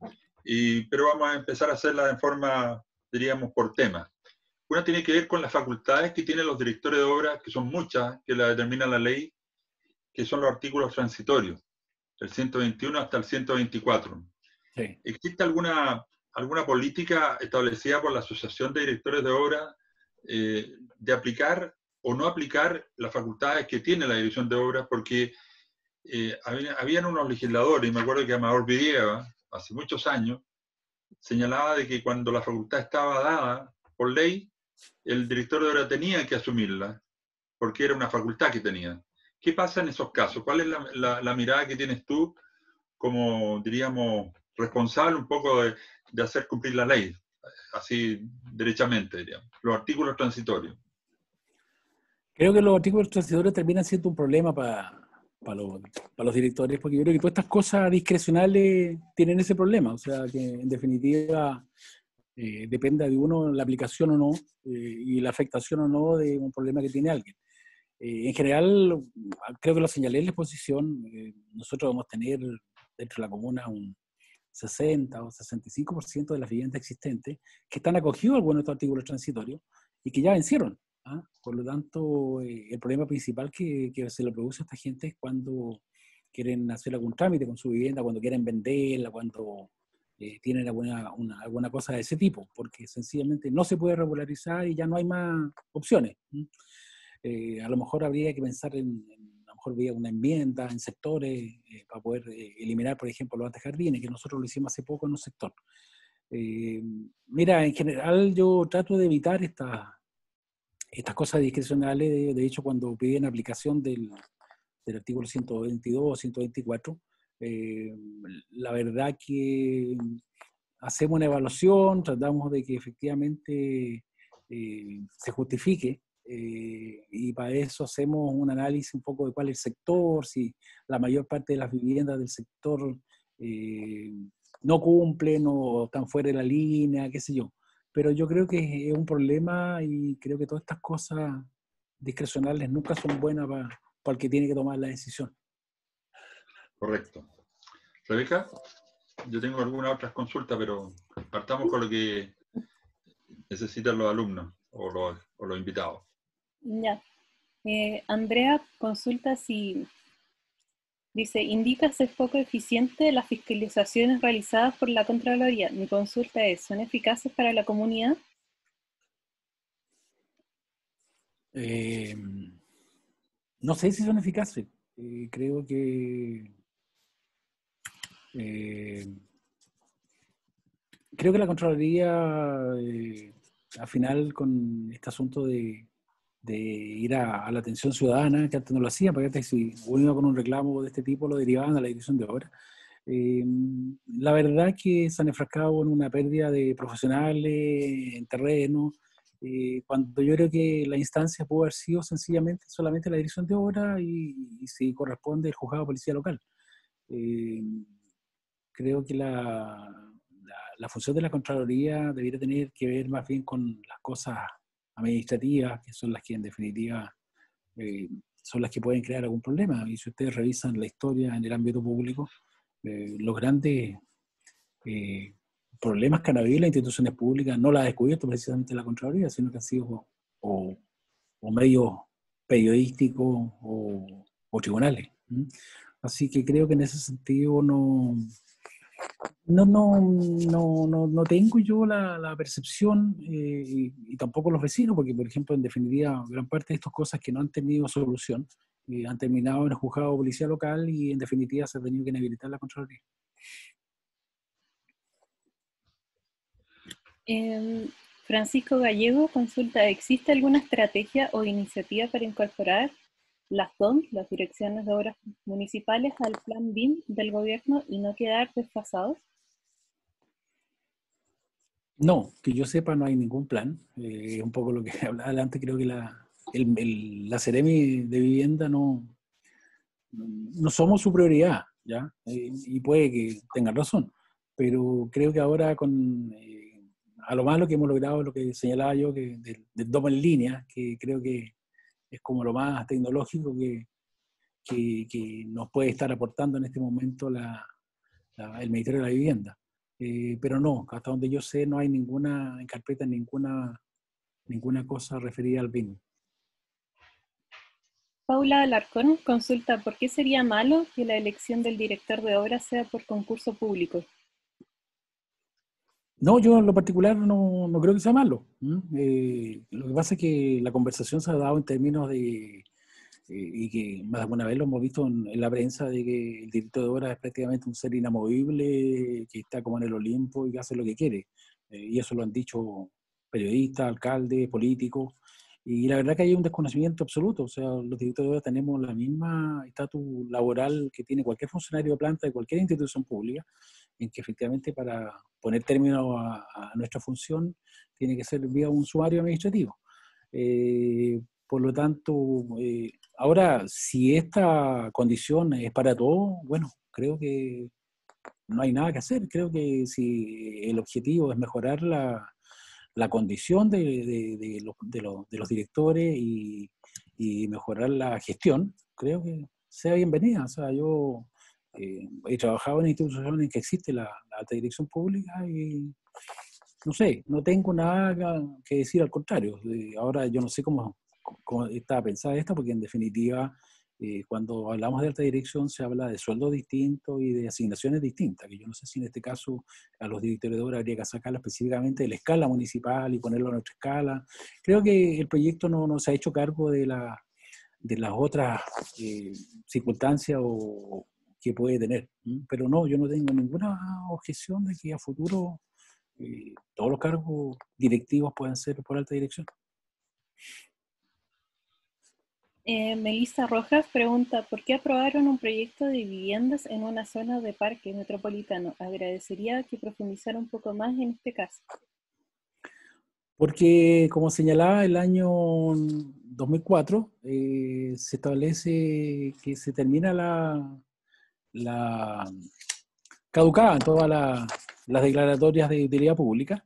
pero vamos a empezar a hacerla en forma, diríamos, por tema. Una tiene que ver con las facultades que tienen los directores de obra, que son muchas, que la determina la ley, que son los artículos transitorios, del 121 hasta el 124. Sí. ¿Existe alguna política establecida por la Asociación de Directores de Obra de aplicar o no aplicar las facultades que tiene la Dirección de Obras? Porque habían unos legisladores, y me acuerdo que Amador Virieva, hace muchos años, señalaba de que cuando la facultad estaba dada por ley, el director de obra tenía que asumirla, porque era una facultad que tenía. ¿Qué pasa en esos casos? ¿Cuál es la mirada que tienes tú como, diríamos, responsable un poco de hacer cumplir la ley, así derechamente, diríamos? Los artículos transitorios. Creo que los artículos transitorios terminan siendo un problema para los directores, porque yo creo que todas estas cosas discrecionales tienen ese problema, o sea, que en definitiva dependa de uno la aplicación o no, y la afectación o no de un problema que tiene alguien. En general, creo que lo señalé en la exposición, nosotros vamos a tener dentro de la comuna un 60 o 65% de las viviendas existentes que están acogidos a algunos de estos artículos transitorios y que ya vencieron. ¿Ah? Por lo tanto, el problema principal que se le produce a esta gente es cuando quieren hacer algún trámite con su vivienda, cuando quieren venderla, cuando tienen alguna cosa de ese tipo, porque sencillamente no se puede regularizar y ya no hay más opciones. A lo mejor habría que pensar a lo mejor vía una enmienda en sectores para poder eliminar, por ejemplo, los antejardines, que nosotros lo hicimos hace poco en un sector. Mira, en general yo trato de evitar estas cosas discrecionales. De hecho, cuando piden aplicación del artículo 122 o 124, la verdad que hacemos una evaluación, tratamos de que efectivamente se justifique, y para eso hacemos un análisis un poco de cuál es el sector, si la mayor parte de las viviendas del sector no cumplen o están fuera de la línea, qué sé yo. Pero yo creo que es un problema y creo que todas estas cosas discrecionales nunca son buenas para el que tiene que tomar la decisión. Correcto. Rebeca, yo tengo algunas otras consultas, pero partamos con lo que necesitan los alumnos o los invitados. Ya. Andrea consulta si, dice, indica ser poco eficiente las fiscalizaciones realizadas por la Contraloría. Mi consulta es, ¿son eficaces para la comunidad? No sé si son eficaces. Creo que la Contraloría, al final, con este asunto de ir a la atención ciudadana, que antes no lo hacían, porque antes si uno iba con un reclamo de este tipo lo derivaban a la dirección de obra. La verdad que se han enfrascado en una pérdida de profesionales en terreno, cuando yo creo que la instancia pudo haber sido sencillamente solamente la dirección de obra y si corresponde el juzgado de policía local. Creo que la función de la Contraloría debería tener que ver más bien con las cosas administrativas, que son las que en definitiva son las que pueden crear algún problema. Y si ustedes revisan la historia en el ámbito público, los grandes problemas que han habido en las instituciones públicas no las ha descubierto precisamente la Contraloría, sino que han sido o medios periodísticos o tribunales. Así que creo que en ese sentido no tengo yo la percepción, y tampoco los vecinos, porque por ejemplo, en definitiva, gran parte de estas cosas que no han tenido solución han terminado en el juzgado de policía local y en definitiva se ha tenido que inhabilitar la Contraloría. Francisco Gallego consulta, ¿existe alguna estrategia o iniciativa para incorporar las DOM, las Direcciones de Obras Municipales, al plan BIM del gobierno y no quedar desfasados? No, que yo sepa no hay ningún plan. Un poco lo que hablaba antes, creo que la Seremi de Vivienda no somos su prioridad, ¿ya? Y puede que tengan razón, pero creo que ahora a lo más lo que hemos logrado, lo que señalaba yo, que del DOM en línea, que creo que es como lo más tecnológico que nos puede estar aportando en este momento el Ministerio de la Vivienda. Pero no, hasta donde yo sé no hay ninguna en carpeta, ninguna cosa referida al BIM. Paula Alarcón consulta, ¿por qué sería malo que la elección del director de obra sea por concurso público? No, yo en lo particular no creo que sea malo. Lo que pasa es que la conversación se ha dado en términos de, y que más de alguna vez lo hemos visto en la prensa, de que el director de obra es prácticamente un ser inamovible, que está como en el Olimpo y que hace lo que quiere. Y eso lo han dicho periodistas, alcaldes, políticos. Y la verdad que hay un desconocimiento absoluto, o sea, los directores de obra tenemos la misma estatus laboral que tiene cualquier funcionario de planta de cualquier institución pública, en que efectivamente para poner término a nuestra función tiene que ser vía un sumario administrativo. Por lo tanto, ahora, si esta condición es para todos, bueno, creo que no hay nada que hacer. Creo que si el objetivo es mejorar la condición de los directores y mejorar la gestión, creo que sea bienvenida. O sea, yo he trabajado en instituciones en que existe la alta dirección pública y no sé, no tengo nada que decir al contrario. Ahora yo no sé cómo está pensada esta, porque en definitiva, cuando hablamos de alta dirección se habla de sueldos distintos y de asignaciones distintas, que yo no sé si en este caso a los directores de obra habría que sacarla específicamente de la escala municipal y ponerlo a nuestra escala. Creo que el proyecto no se ha hecho cargo de las otras circunstancias que puede tener. Pero no, yo no tengo ninguna objeción de que a futuro todos los cargos directivos pueden ser por alta dirección. Melissa Rojas pregunta, ¿por qué aprobaron un proyecto de viviendas en una zona de parque metropolitano? Agradecería que profundizara un poco más en este caso. Porque, como señalaba, el año 2004 se establece que se termina la caducada en todas las declaratorias de utilidad pública,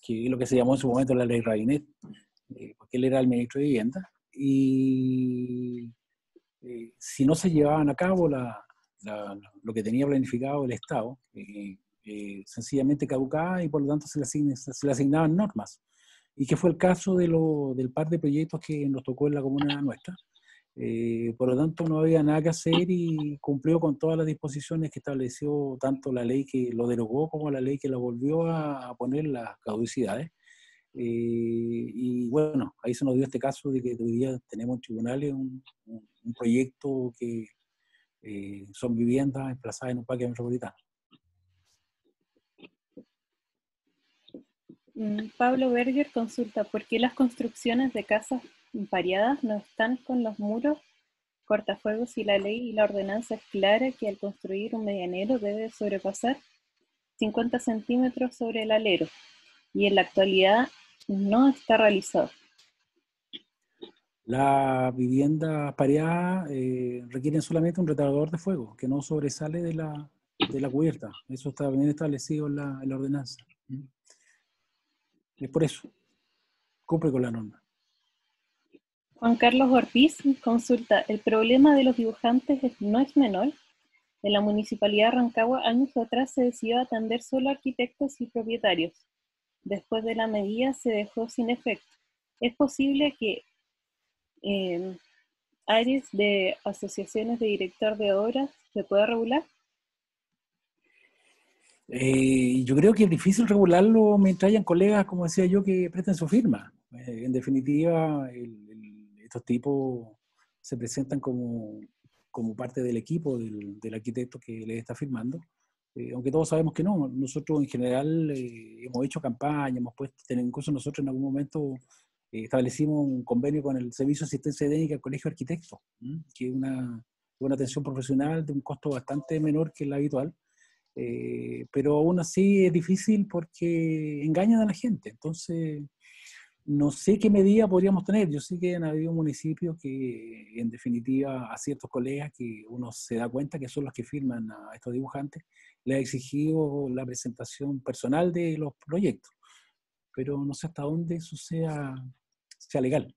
que es lo que se llamó en su momento la ley Rabinet, porque él era el ministro de Vivienda, y si no se llevaban a cabo lo que tenía planificado el Estado, sencillamente caducaba y por lo tanto se le asignaban normas. Y que fue el caso del par de proyectos que nos tocó en la comuna nuestra. Por lo tanto, no había nada que hacer y cumplió con todas las disposiciones que estableció tanto la ley que lo derogó como la ley que lo volvió a poner las caducidades. Y bueno, ahí se nos dio este caso de que hoy día tenemos en tribunales un proyecto que son viviendas emplazadas en un parque metropolitano. Pablo Berger consulta, ¿por qué las construcciones de casas pareadas no están con los muros cortafuegos si la ley y la ordenanza es clara que al construir un medianero debe sobrepasar 50 centímetros sobre el alero y en la actualidad no está realizado? Las viviendas pareadas requieren solamente un retardador de fuego que no sobresale de la cubierta. Eso está bien establecido en la ordenanza. Es por eso, cumple con la norma. Juan Carlos Ortiz consulta, ¿el problema de los dibujantes no es menor? En la Municipalidad de Rancagua, años atrás se decidió atender solo a arquitectos y propietarios. Después de la medida se dejó sin efecto. ¿Es posible que áreas de asociaciones de director de obras se pueda regular? Yo creo que es difícil regularlo mientras hayan colegas, como decía yo, que presten su firma. En definitiva, estos tipos se presentan como parte del equipo del arquitecto que les está firmando, aunque todos sabemos que no. Nosotros en general hemos hecho campaña, hemos puesto, incluso nosotros en algún momento establecimos un convenio con el Servicio de Asistencia Técnica del Colegio de Arquitectos, que es una atención profesional de un costo bastante menor que la habitual. Pero aún así es difícil porque engañan a la gente. Entonces, no sé qué medida podríamos tener. Yo sé que han habido municipios que, en definitiva, a ciertos colegas que uno se da cuenta que son los que firman a estos dibujantes, les ha exigido la presentación personal de los proyectos. Pero no sé hasta dónde eso sea legal,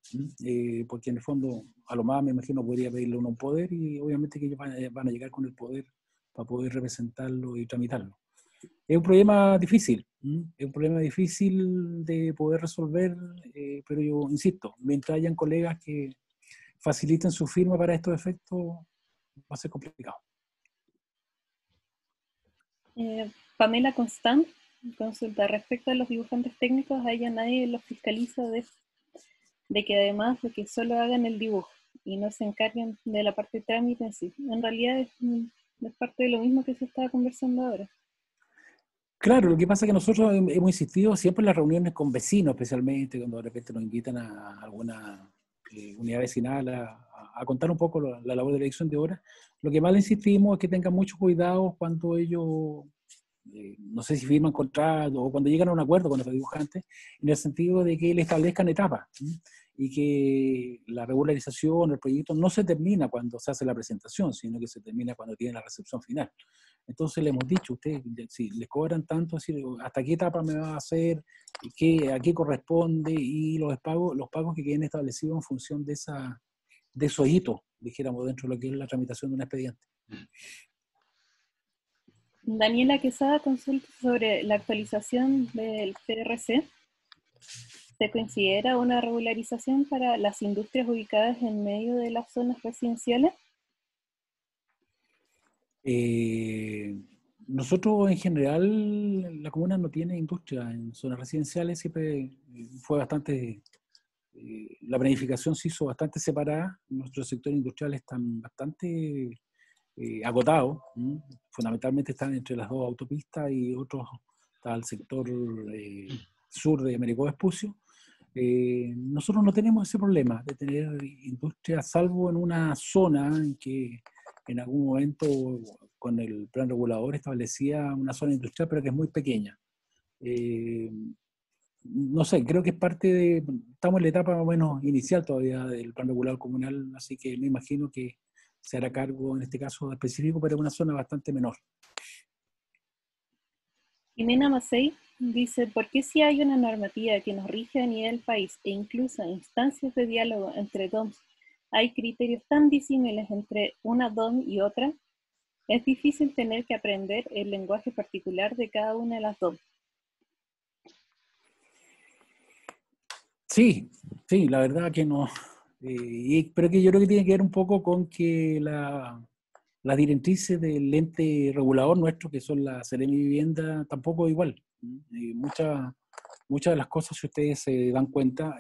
porque en el fondo, a lo más me imagino podría pedirle uno un poder y obviamente que ellos van a llegar con el poder para poder representarlo y tramitarlo. Es un problema difícil, es un problema difícil de poder resolver, pero yo insisto, mientras hayan colegas que faciliten su firma para estos efectos, va a ser complicado. Pamela Constant consulta, respecto a los dibujantes técnicos, a ella nadie los fiscaliza de que además de que solo hagan el dibujo y no se encarguen de la parte de trámite en sí. En realidad es parte de lo mismo que se estaba conversando ahora. Claro, lo que pasa es que nosotros hemos insistido siempre en las reuniones con vecinos, especialmente cuando de repente nos invitan a alguna unidad vecinal a contar un poco la labor de la elección de horas. Lo que más le insistimos es que tengan mucho cuidado cuando ellos, no sé si firman contratos o cuando llegan a un acuerdo con los dibujantes, en el sentido de que le establezcan etapas, ¿sí? Y que la regularización, el proyecto no se termina cuando se hace la presentación, sino que se termina cuando tiene la recepción final. Entonces le hemos dicho, ustedes, si les cobran tanto, hasta qué etapa me va a hacer, a qué corresponde, y los pagos que queden establecidos en función de esos hitos, dijéramos, dentro de lo que es la tramitación de un expediente. Daniela Quesada consulta sobre la actualización del PRC. ¿Se considera una regularización para las industrias ubicadas en medio de las zonas residenciales? Nosotros en general, la comuna no tiene industria en zonas residenciales, siempre fue bastante, la planificación se hizo bastante separada, nuestros sectores industriales están bastante agotados, fundamentalmente están entre las dos autopistas y otros, está el sector sur de Américo Vespucio. Nosotros no tenemos ese problema de tener industria, salvo en una zona en que en algún momento con el plan regulador establecía una zona industrial, pero que es muy pequeña. No sé, creo que es parte de, estamos en la etapa más o menos inicial todavía del plan regulador comunal, así que me imagino que se hará cargo en este caso específico, pero es una zona bastante menor. Jimena Macei dice, ¿por qué si hay una normativa que nos rige a nivel país e incluso instancias de diálogo entre DOMs, hay criterios tan disímiles entre una DOM y otra? Es difícil tener que aprender el lenguaje particular de cada una de las DOM. Sí, la verdad que no. Pero que yo creo que tiene que ver un poco con que las directrices del ente regulador nuestro, que son la Seremi Vivienda, tampoco es igual. Muchas de las cosas, si ustedes se dan cuenta,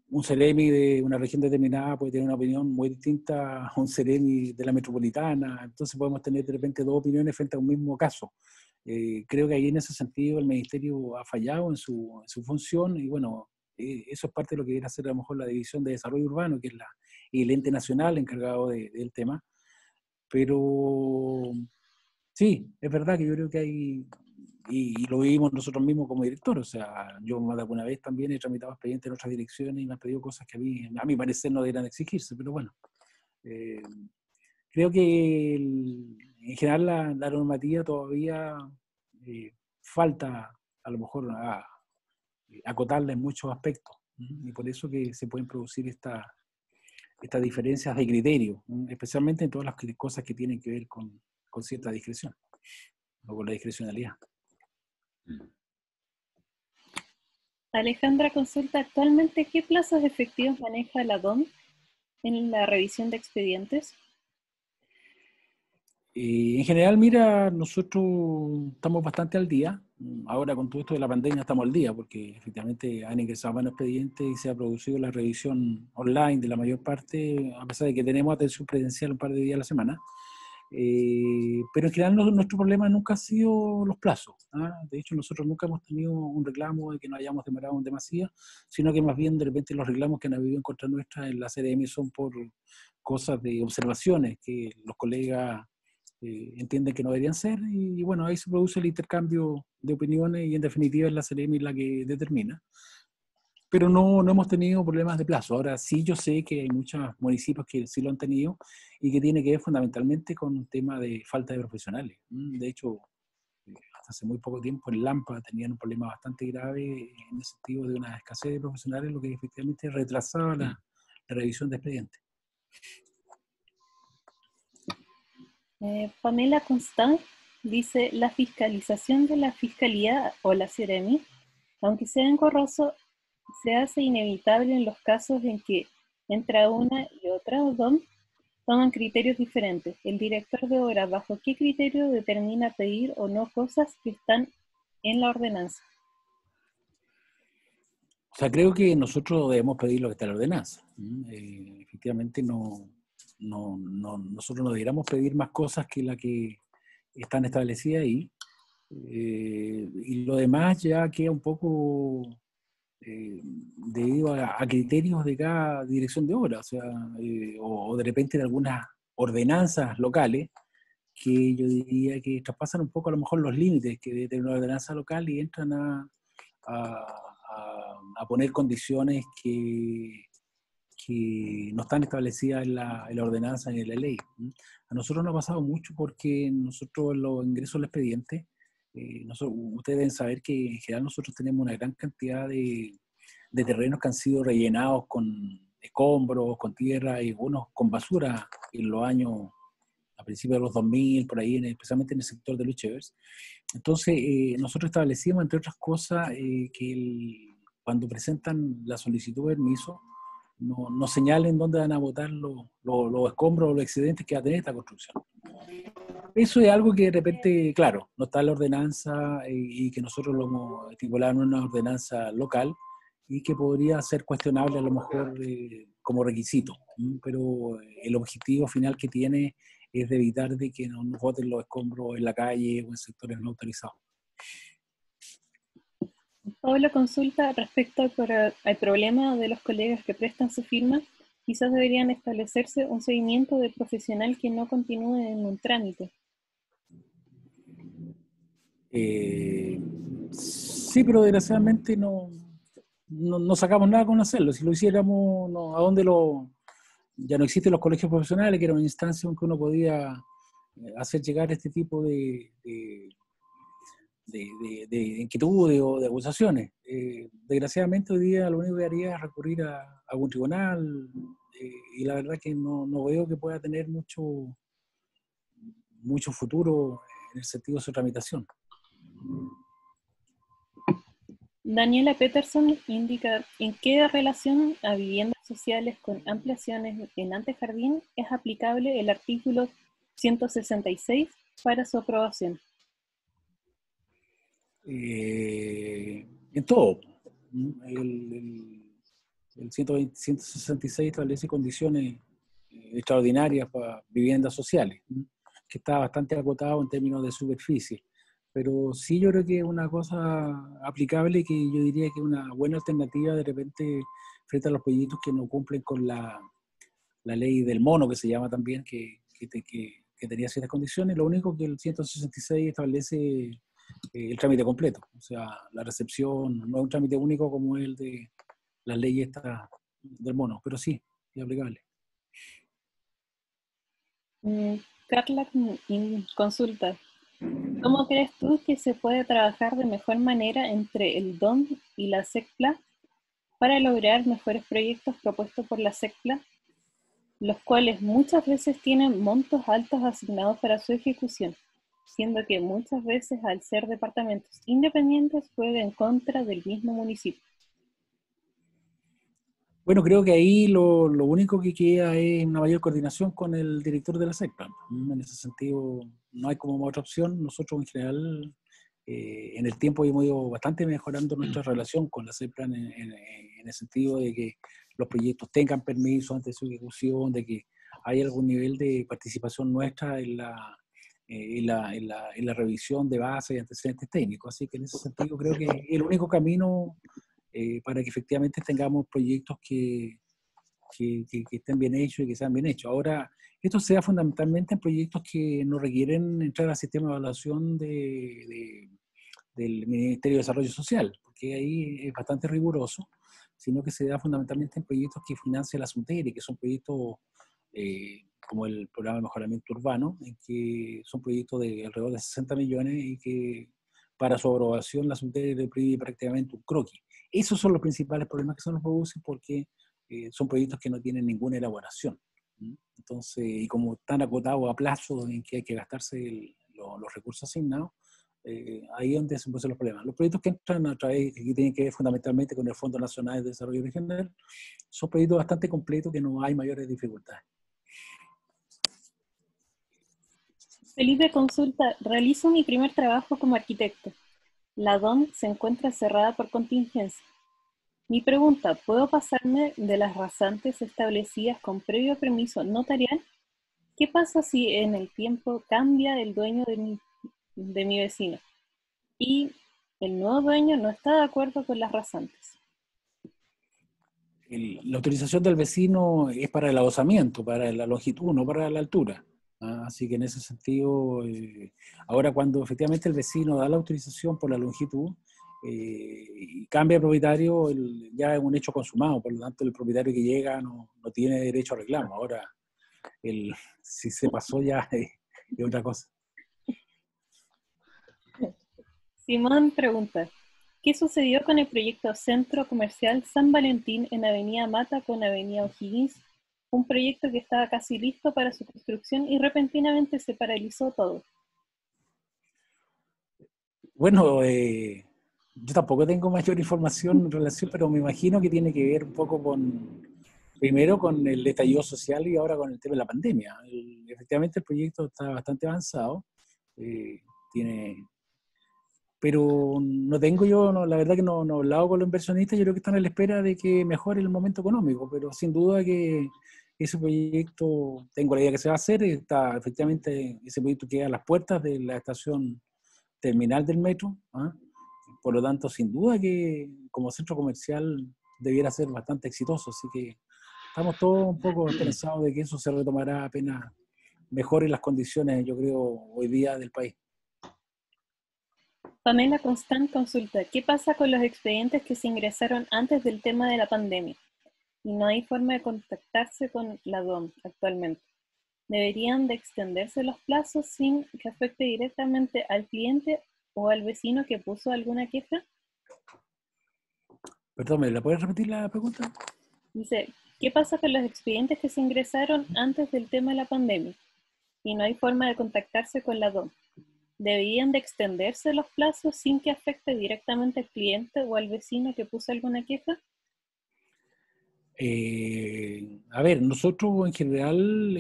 un Seremi de una región determinada puede tener una opinión muy distinta a un Seremi de la metropolitana, entonces podemos tener de repente dos opiniones frente a un mismo caso. Creo que ahí en ese sentido el Ministerio ha fallado en su función y bueno, eso es parte de lo que viene a hacer a lo mejor la División de Desarrollo Urbano, que es el ente nacional encargado del tema. Pero sí, es verdad que yo creo que hay, y lo vivimos nosotros mismos como directores, o sea, yo más de alguna vez también he tramitado expedientes en otras direcciones y me han pedido cosas que a mi parecer no deberían exigirse, pero bueno. Creo que en general la normativa todavía falta a lo mejor acotarla en muchos aspectos, y por eso que se pueden producir estas diferencias de criterio, especialmente en todas las cosas que tienen que ver con cierta discreción o con la discrecionalidad. Alejandra consulta actualmente qué plazos efectivos maneja la DOM en la revisión de expedientes. En general, mira, nosotros estamos bastante al día. Ahora con todo esto de la pandemia estamos al día porque efectivamente han ingresado menos expedientes y se ha producido la revisión online de la mayor parte, a pesar de que tenemos atención presencial un par de días a la semana. Pero en general nuestro problema nunca ha sido los plazos, ¿ah? De hecho, nosotros nunca hemos tenido un reclamo de que nos hayamos demorado en demasía, sino que más bien de repente los reclamos que han habido en contra nuestra en la CRM son por cosas de observaciones que los colegas entienden que no deberían ser, y bueno, ahí se produce el intercambio de opiniones y en definitiva es la CRM la que determina. Pero no hemos tenido problemas de plazo. Ahora sí, yo sé que hay muchos municipios que sí lo han tenido y que tiene que ver fundamentalmente con un tema de falta de profesionales. De hecho, hasta hace muy poco tiempo en Lampa tenían un problema bastante grave en el sentido de una escasez de profesionales, lo que efectivamente retrasaba la revisión de expedientes. Pamela Constant dice, la fiscalización de la Fiscalía o la CEREMI, aunque sea engorroso, se hace inevitable en los casos en que entre una y otra DOM toman criterios diferentes. El director de obra, ¿bajo qué criterio determina pedir o no cosas que están en la ordenanza? O sea, creo que nosotros debemos pedir lo que está en la ordenanza. Efectivamente, nosotros no deberíamos pedir más cosas que las que están establecidas ahí. Y lo demás ya queda un poco debido a criterios de cada dirección de obra, o sea, o de repente de algunas ordenanzas locales que yo diría que traspasan un poco a lo mejor los límites que debe tener una ordenanza local y entran a poner condiciones que no están establecidas en la ordenanza ni en la ley. A nosotros nos ha pasado mucho porque nosotros los ingresos al expediente, ustedes deben saber que en general nosotros tenemos una gran cantidad de terrenos que han sido rellenados con escombros, con tierra y algunos con basura en los años, a principios de los 2000, por ahí, especialmente en el sector de Luchevers. Entonces, nosotros establecimos, entre otras cosas, cuando presentan la solicitud de permiso, no señalen dónde van a botar los escombros o los excedentes que va a tener esta construcción. Eso es algo que de repente, claro, no está en la ordenanza y que nosotros lo hemos estipulado en una ordenanza local y que podría ser cuestionable a lo mejor como requisito. Pero el objetivo final que tiene es de evitar de que no nos boten los escombros en la calle o en sectores no autorizados. Pablo consulta respecto al problema de los colegas que prestan su firma. Quizás deberían establecerse un seguimiento de profesional que no continúe en un trámite. Sí, pero desgraciadamente no sacamos nada con hacerlo. Si lo hiciéramos, ¿a dónde ya no existen los colegios profesionales, que era una instancia en que uno podía hacer llegar este tipo de inquietudes o de acusaciones. Desgraciadamente hoy día lo único que haría es recurrir a algún tribunal y la verdad que no veo que pueda tener mucho futuro en el sentido de su tramitación. Daniela Peterson indica: ¿en qué relación a viviendas sociales con ampliaciones en antejardín es aplicable el artículo 166 para su aprobación? En todo. El 166 establece condiciones extraordinarias para viviendas sociales, que está bastante acotado en términos de superficie. Pero sí, yo creo que es una cosa aplicable que yo diría que es una buena alternativa de repente frente a los proyectos que no cumplen con la ley del mono, que se llama también, que tenía ciertas condiciones. Lo único que el 166 establece el trámite completo, o sea, la recepción, no es un trámite único como el de las leyes del mono, pero sí, es aplicable. Carla consulta: ¿cómo crees tú que se puede trabajar de mejor manera entre el DOM y la SECPLA para lograr mejores proyectos propuestos por la SECPLA, los cuales muchas veces tienen montos altos asignados para su ejecución, siendo que muchas veces, al ser departamentos independientes, juegan en contra del mismo municipio? Bueno, creo que ahí lo único que queda es una mayor coordinación con el director de la SECPLA. En ese sentido, no hay como otra opción. Nosotros en general, en el tiempo hemos ido bastante mejorando nuestra relación con la SECPLA en el sentido de que los proyectos tengan permiso antes de su ejecución, de que hay algún nivel de participación nuestra en la revisión de bases y antecedentes técnicos. Así que en ese sentido creo que es el único camino para que efectivamente tengamos proyectos que estén bien hechos y que sean bien hechos. Ahora, esto se da fundamentalmente en proyectos que no requieren entrar al sistema de evaluación del Ministerio de Desarrollo Social, porque ahí es bastante riguroso, sino que se da fundamentalmente en proyectos que financia la SUNTERE, que son proyectos como el Programa de Mejoramiento Urbano, en que son proyectos de alrededor de 60 millones y que para su aprobación la SUNTERE le pide prácticamente un croquis. Esos son los principales problemas que se nos producen porque son proyectos que no tienen ninguna elaboración. Entonces, y como están acotados a plazo en que hay que gastarse los recursos asignados, ahí es donde se producen los problemas. Los proyectos que entran a través, que tienen que ver fundamentalmente con el Fondo Nacional de Desarrollo Regional, son proyectos bastante completos que no hay mayores dificultades. Felipe consulta: realizo mi primer trabajo como arquitecto. La DOM se encuentra cerrada por contingencia. Mi pregunta: ¿puedo pasarme de las rasantes establecidas con previo permiso notarial? ¿Qué pasa si en el tiempo cambia el dueño de mi vecino? y el nuevo dueño no está de acuerdo con las rasantes. La autorización del vecino es para el adosamiento, para la longitud, no para la altura. Así que en ese sentido, ahora cuando efectivamente el vecino da la autorización por la longitud y cambia de propietario, ya es un hecho consumado, por lo tanto el propietario que llega no tiene derecho a reclamo. Ahora, si se pasó ya es otra cosa. Simón pregunta, ¿qué sucedió con el proyecto Centro Comercial San Valentín en Avenida Mata con Avenida O'Higgins? Un proyecto que estaba casi listo para su construcción y repentinamente se paralizó todo. Bueno, yo tampoco tengo mayor información en relación, pero me imagino que tiene que ver un poco primero con el estallido social y ahora con el tema de la pandemia. Efectivamente el proyecto está bastante avanzado, pero no tengo la verdad que no he hablado con los inversionistas, yo creo que están a la espera de que mejore el momento económico, pero sin duda que ese proyecto, tengo la idea que se va a hacer, efectivamente ese proyecto queda a las puertas de la estación terminal del metro, por lo tanto sin duda que como centro comercial debiera ser bastante exitoso, así que estamos todos un poco esperanzados de que eso se retomará apenas mejoren las condiciones, yo creo, hoy día del país. Pamela Constant consulta, ¿qué pasa con los expedientes que se ingresaron antes del tema de la pandemia? Y no hay forma de contactarse con la DOM actualmente. ¿Deberían de extenderse los plazos sin que afecte directamente al cliente o al vecino que puso alguna queja? Perdón, ¿me la puedes repetir la pregunta? Dice, ¿qué pasa con los expedientes que se ingresaron antes del tema de la pandemia? Y no hay forma de contactarse con la DOM. ¿Deberían de extenderse los plazos sin que afecte directamente al cliente o al vecino que puso alguna queja? A ver, nosotros en general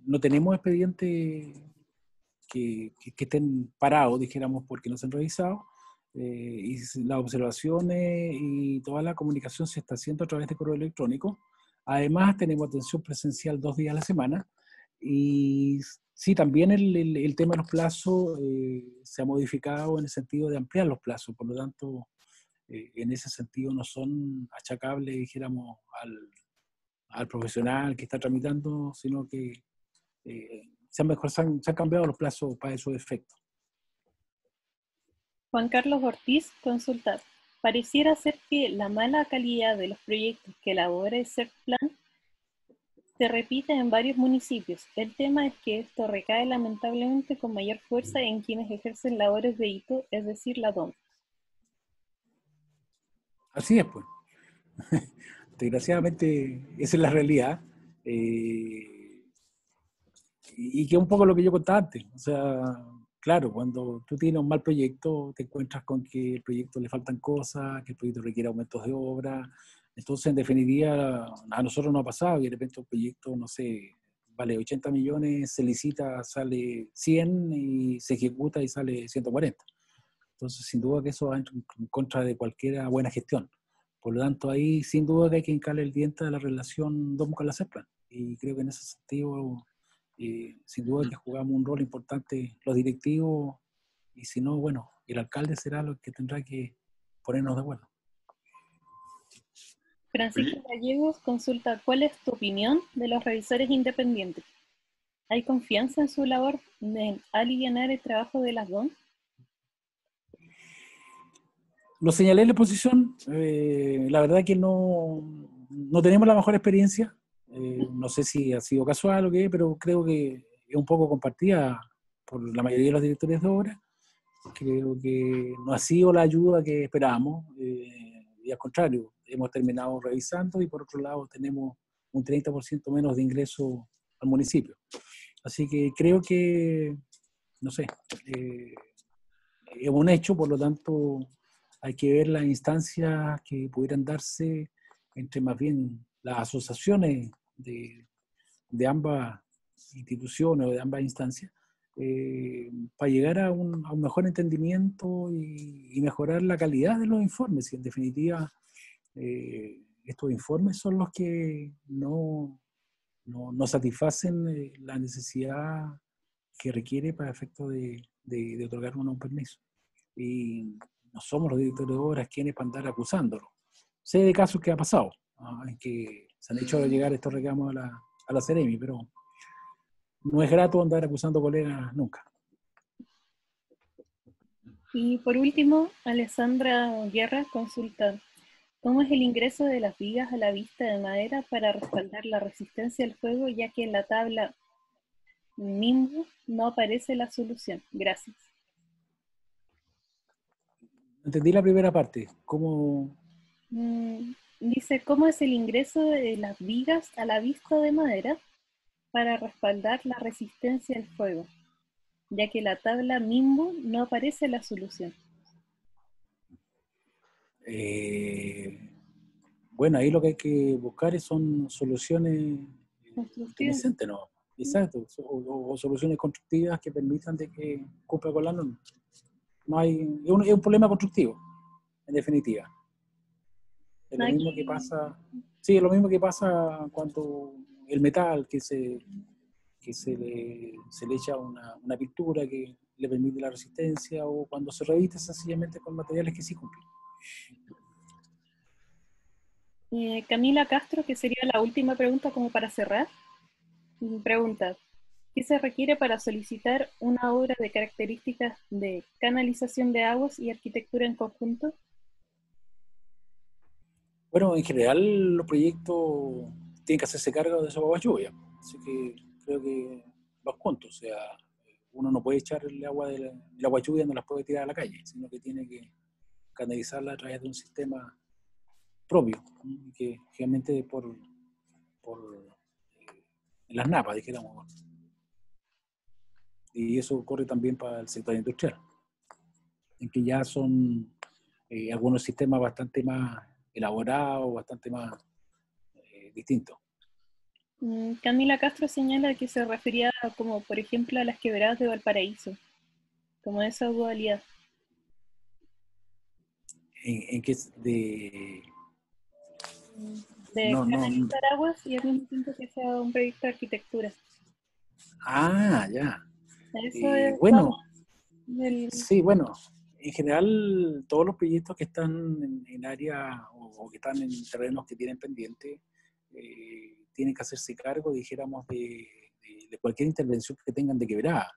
no tenemos expedientes que estén parados, dijéramos, porque no se han revisado. Y las observaciones y toda la comunicación se está haciendo a través de correo electrónico. Además, tenemos atención presencial 2 días a la semana. Y sí, también el tema de los plazos se ha modificado en el sentido de ampliar los plazos. Por lo tanto, en ese sentido no son achacables, dijéramos, al profesional que está tramitando, sino que se han cambiado los plazos para esos efectos. Juan Carlos Ortiz consulta, pareciera ser que la mala calidad de los proyectos que elabora el CERPLAN se repite en varios municipios. El tema es que esto recae lamentablemente con mayor fuerza en quienes ejercen labores de hito, es decir, la DOM. Así es, pues. Desgraciadamente, esa es la realidad. Y que es un poco lo que yo contaba antes. O sea, claro, cuando tú tienes un mal proyecto, te encuentras con que el proyecto le faltan cosas, que el proyecto requiere aumentos de obra. Entonces, en definitiva, a nosotros nos ha pasado y de repente un proyecto, no sé, vale 80 millones, se licita, sale 100 y se ejecuta y sale 140. Entonces, sin duda que eso va en contra de cualquier buena gestión. Por lo tanto, ahí sin duda que hay que hincarle el diente a la relación DOM con la CERPLAN. Y creo que en ese sentido, sin duda que jugamos un rol importante los directivos, y si no, bueno, el alcalde será lo que tendrá que ponernos de acuerdo. Francisco Gallegos consulta, ¿cuál es tu opinión de los revisores independientes? ¿Hay confianza en su labor de alivianar el trabajo de las DOM? Lo señalé en la exposición, la verdad que no tenemos la mejor experiencia, no sé si ha sido casual o qué, pero creo que es un poco compartida por la mayoría de los directores de obra. Creo que no ha sido la ayuda que esperábamos, y al contrario, hemos terminado revisando y por otro lado tenemos un 30% menos de ingreso al municipio. Así que creo que, no sé, es un hecho, por lo tanto hay que ver las instancias que pudieran darse entre más bien las asociaciones de ambas instituciones o de ambas instancias, para llegar a un mejor entendimiento y mejorar la calidad de los informes. Y en definitiva, estos informes son los que no satisfacen la necesidad que requiere para efecto de otorgar un permiso. y no somos los directores de obras quienes para andar acusándolo. Sé de casos que ha pasado, en que se han hecho llegar estos reclamos a la Seremi, pero no es grato andar acusando colegas nunca. Y por último, Alessandra Guerra consulta, ¿cómo es el ingreso de las vigas a la vista de madera para respaldar la resistencia al fuego, ya que en la tabla MIMBO no aparece la solución? Gracias. Entendí la primera parte. ¿Cómo? Dice, ¿cómo es el ingreso de las vigas a la vista de madera para respaldar la resistencia al fuego, ya que en la tabla MIMBO no aparece la solución? Bueno, ahí lo que hay que buscar son soluciones decentes, ¿no? Exacto, o soluciones constructivas que permitan de que cumpla con la norma. No hay, es un problema constructivo, en definitiva. Es lo mismo que pasa, sí, es lo mismo que pasa cuando el metal que se le echa una pintura que le permite la resistencia, o cuando se reviste sencillamente con materiales que sí cumplen. Camila Castro, que sería la última pregunta como para cerrar, pregunta, ¿qué se requiere para solicitar una obra de características de canalización de aguas y arquitectura en conjunto? Bueno, en general los proyectos tienen que hacerse cargo de esas aguas lluvias, así que creo que los juntos, o sea, uno no puede echar el agua el agua lluvia, no las puede tirar a la calle, sino que tiene que canalizarla a través de un sistema propio, ¿no? Que generalmente por las napas, dijéramos. Y eso ocurre también para el sector industrial, en que ya son algunos sistemas bastante más elaborados, bastante más distintos. Camila Castro señala que se refería como, por ejemplo, a las quebradas de Valparaíso, como esa dualidad. ¿En qué? De canalizar aguas y al mismo tiempo que sea un proyecto de arquitectura. Ah, ya. Eso es, bueno, vamos, sí, bueno, en general todos los proyectos que están en área o que están en terrenos que tienen pendiente tienen que hacerse cargo, dijéramos, de cualquier intervención que tengan de quebrada.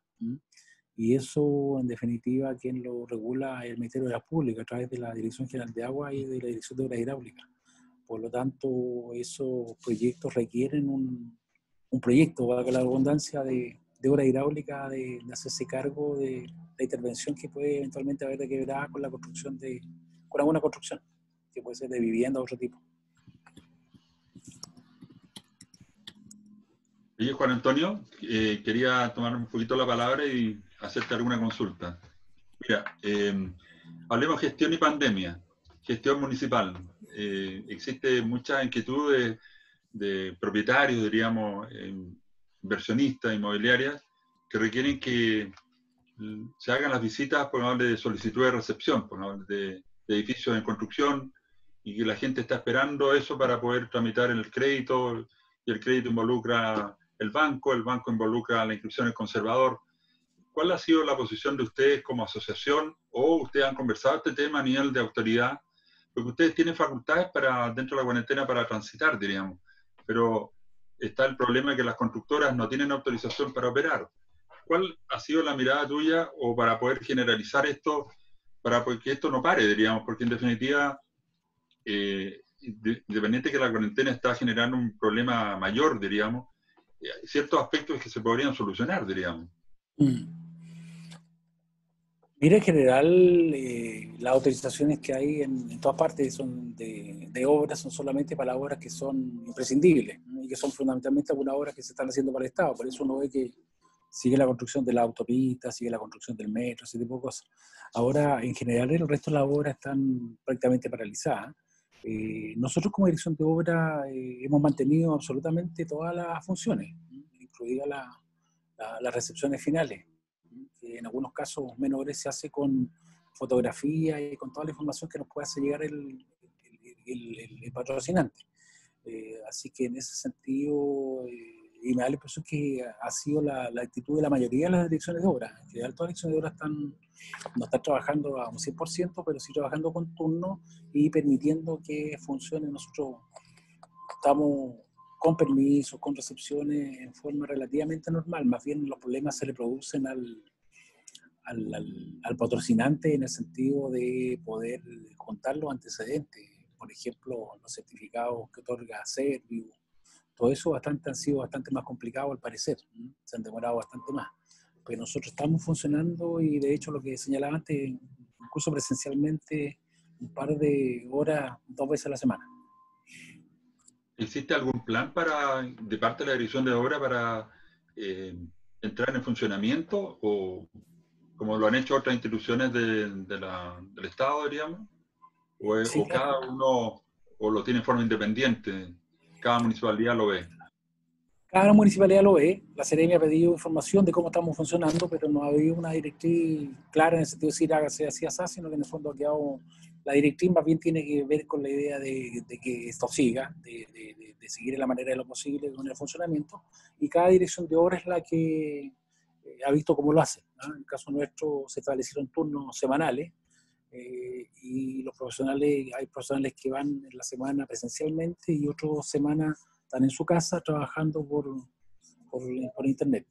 Y eso, en definitiva, quien lo regula es el Ministerio de la Pública a través de la Dirección General de Agua y de la Dirección de Obras Hidráulicas. Por lo tanto, esos proyectos requieren un proyecto, valga la redundancia, de obra hidráulica, de hacerse cargo de la intervención que puede eventualmente haber de quebrada con la construcción con alguna construcción, que puede ser de vivienda o otro tipo. Oye, Juan Antonio, quería tomar un poquito la palabra y hacerte alguna consulta. Mira, hablemos de gestión y pandemia, gestión municipal. Existe mucha inquietud de propietarios, diríamos, inversionistas, inmobiliarias, que requieren que se hagan las visitas, pongamos, de solicitud de recepción, pongamos, de edificios en construcción, y que la gente está esperando eso para poder tramitar el crédito, y el crédito involucra el banco involucra la inscripción del conservador. ¿Cuál ha sido la posición de ustedes como asociación, o ustedes han conversado este tema a nivel de autoridad? Porque ustedes tienen facultades dentro de la cuarentena para transitar, diríamos, pero está el problema de que las constructoras no tienen autorización para operar. ¿Cuál ha sido la mirada tuya o para poder generalizar esto, para que esto no pare, diríamos? Porque en definitiva, independiente que la cuarentena está generando un problema mayor, diríamos, hay ciertos aspectos que se podrían solucionar, diríamos. Mira, en general, las autorizaciones que hay en todas partes son de obras, son solamente para obras que son imprescindibles, ¿no? Y que son fundamentalmente algunas obras que se están haciendo para el Estado. Por eso uno ve que sigue la construcción de la autopista, sigue la construcción del metro, ese tipo de cosas. Ahora, en general, el resto de las obras están prácticamente paralizadas. Nosotros como dirección de obra hemos mantenido absolutamente todas las funciones, incluidas las recepciones finales, que en algunos casos menores se hace con fotografía y con toda la información que nos puede hacer llegar el patrocinante. Así que en ese sentido y me da la impresión que ha sido la actitud de la mayoría de las direcciones de obra. En general, todas las direcciones de obra no están trabajando a un 100%, pero sí trabajando con turnos y permitiendo que funcione. Nosotros estamos con permisos, con recepciones en forma relativamente normal. Más bien los problemas se le producen al patrocinante en el sentido de poder contar los antecedentes. Por ejemplo, los certificados que otorga Servio. Todo eso han sido bastante más complicado al parecer. Se han demorado bastante más. Pero nosotros estamos funcionando y de hecho lo que señalaba antes, incluso presencialmente, un par de horas, 2 veces a la semana. ¿Existe algún plan de parte de la dirección de obra para entrar en funcionamiento o como lo han hecho otras instituciones del Estado, diríamos? Sí, ¿O claro. cada uno o lo tiene en forma independiente? ¿Cada municipalidad lo ve? Cada municipalidad lo ve. La Seremia ha pedido información de cómo estamos funcionando, pero no ha habido una directriz clara en el sentido de decir hágase así, así, sino que en el fondo ha quedado. La directriz más bien tiene que ver con la idea de que esto siga, de seguir en la manera de lo posible con el funcionamiento, y cada dirección de obra es la que ha visto cómo lo hace, ¿no? En el caso nuestro se establecieron turnos semanales, y los profesionales, hay profesionales que van en la semana presencialmente y otras semanas están en su casa trabajando por internet.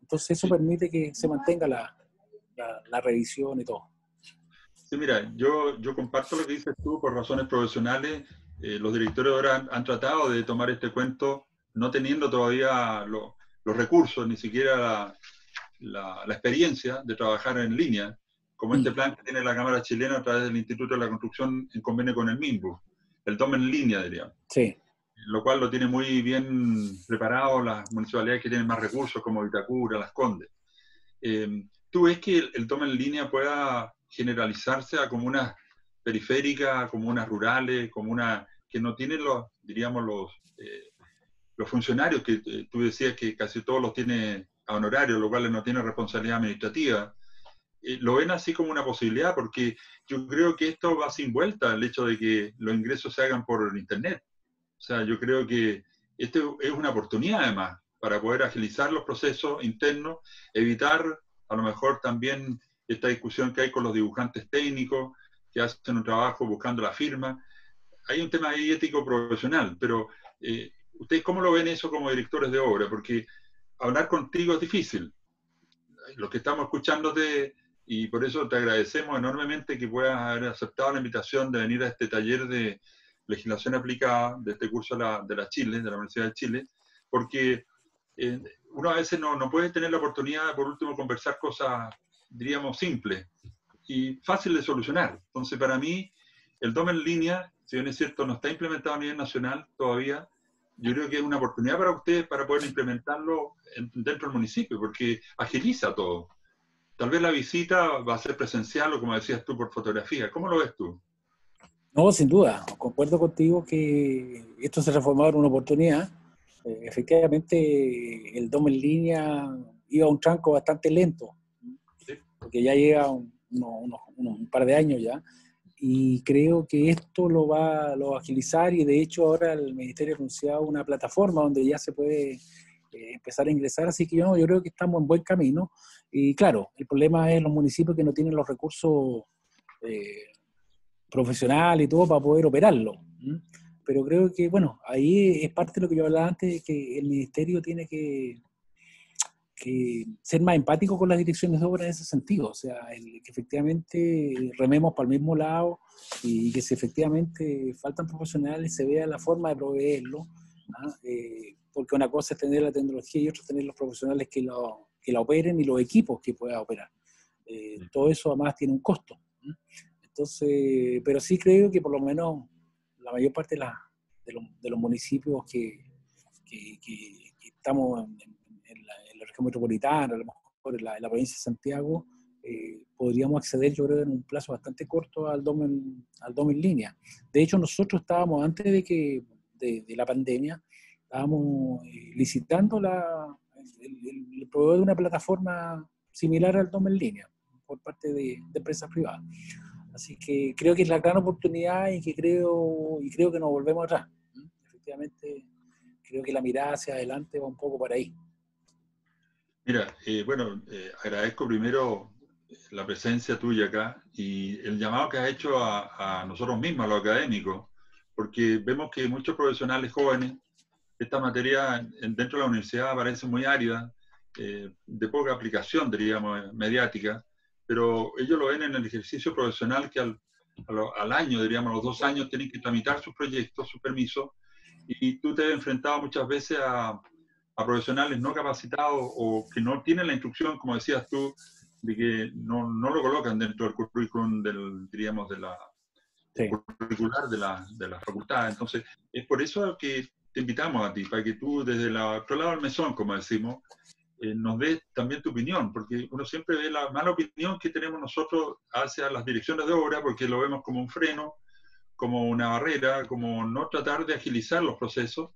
Entonces eso Sí, permite que se mantenga la revisión y todo. sí, mira, yo comparto lo que dices tú por razones profesionales. Los directores de obra han tratado de tomar este cuento no teniendo todavía los recursos, ni siquiera la experiencia de trabajar en línea, como este plan que tiene la Cámara Chilena a través del Instituto de la Construcción en convenio con el MINBU, el TOM en línea, diríamos. Sí. Lo cual lo tiene muy bien preparado las municipalidades que tienen más recursos, como Vitacura, Las Condes. ¿Tú ves que el toma en línea pueda generalizarse a comunas periféricas, comunas rurales, comunas que no tienen diríamos, los funcionarios que tú decías que casi todos los tiene a honorario, lo cual no tiene responsabilidad administrativa? ¿Lo ven así como una posibilidad? Porque yo creo que esto va sin vuelta, el hecho de que los ingresos se hagan por Internet. O sea, yo creo que esto es una oportunidad además para poder agilizar los procesos internos, evitar a lo mejor también esta discusión que hay con los dibujantes técnicos que hacen un trabajo buscando la firma. Hay un tema ahí ético profesional, pero ¿ustedes cómo lo ven eso como directores de obra? Porque hablar contigo es difícil. Los que estamos escuchándote, y por eso te agradecemos enormemente que puedas haber aceptado la invitación de venir a este taller de legislación aplicada, de este curso de la Chile, de la Universidad de Chile, porque uno a veces no puede tener la oportunidad de, por último, conversar cosas, diríamos, simples y fáciles de solucionar. Entonces, para mí, el DOM en línea, si bien es cierto, no está implementado a nivel nacional todavía, yo creo que es una oportunidad para ustedes para poder implementarlo dentro del municipio, porque agiliza todo. Tal vez la visita va a ser presencial o, como decías tú, por fotografía. ¿Cómo lo ves tú? No, sin duda, concuerdo contigo que esto se transformó en una oportunidad. Efectivamente, el DOM en línea iba a un tranco bastante lento, ¿Sí? porque ya llega un par de años ya, y creo que esto lo va a agilizar, y de hecho ahora el Ministerio ha anunciado una plataforma donde ya se puede empezar a ingresar, así que yo creo que estamos en buen camino. Y claro, el problema es los municipios que no tienen los recursos profesionales y todo para poder operarlo. Pero creo que, bueno, ahí es parte de lo que yo hablaba antes, de que el Ministerio tiene que ser más empático con las direcciones de obra en ese sentido, o sea, que efectivamente rememos para el mismo lado y que si efectivamente faltan profesionales se vea la forma de proveerlo, ¿ah? Porque una cosa es tener la tecnología y otra es tener los profesionales que la operen y los equipos que pueda operar. Todo eso además tiene un costo. Entonces, pero sí creo que por lo menos la mayor parte de los municipios que estamos en la región metropolitana, a lo mejor en la provincia de Santiago, podríamos acceder, yo creo, en un plazo bastante corto al DOM en línea. De hecho, nosotros estábamos, antes de la pandemia, estábamos licitando el proveedor de una plataforma similar al DOM en línea por parte de empresas privadas. Así que creo que es la gran oportunidad y creo que nos volvemos atrás. Efectivamente, creo que la mirada hacia adelante va un poco por ahí. Mira, agradezco primero la presencia tuya acá y el llamado que has hecho a nosotros mismos, a los académicos, porque vemos que muchos profesionales jóvenes, esta materia dentro de la universidad parece muy árida, de poca aplicación, diríamos, mediática, pero ellos lo ven en el ejercicio profesional que al año, diríamos, a los 2 años, tienen que tramitar sus proyectos, sus permisos, y tú te has enfrentado muchas veces a profesionales no capacitados o que no tienen la instrucción, como decías tú, de que no lo colocan dentro del currículum diríamos, Sí. curricular de la facultad. Entonces, es por eso que te invitamos a ti, para que tú desde el otro lado del mesón, como decimos, nos des también tu opinión, porque uno siempre ve la mala opinión que tenemos nosotros hacia las direcciones de obra, porque lo vemos como un freno, como una barrera, como no tratar de agilizar los procesos.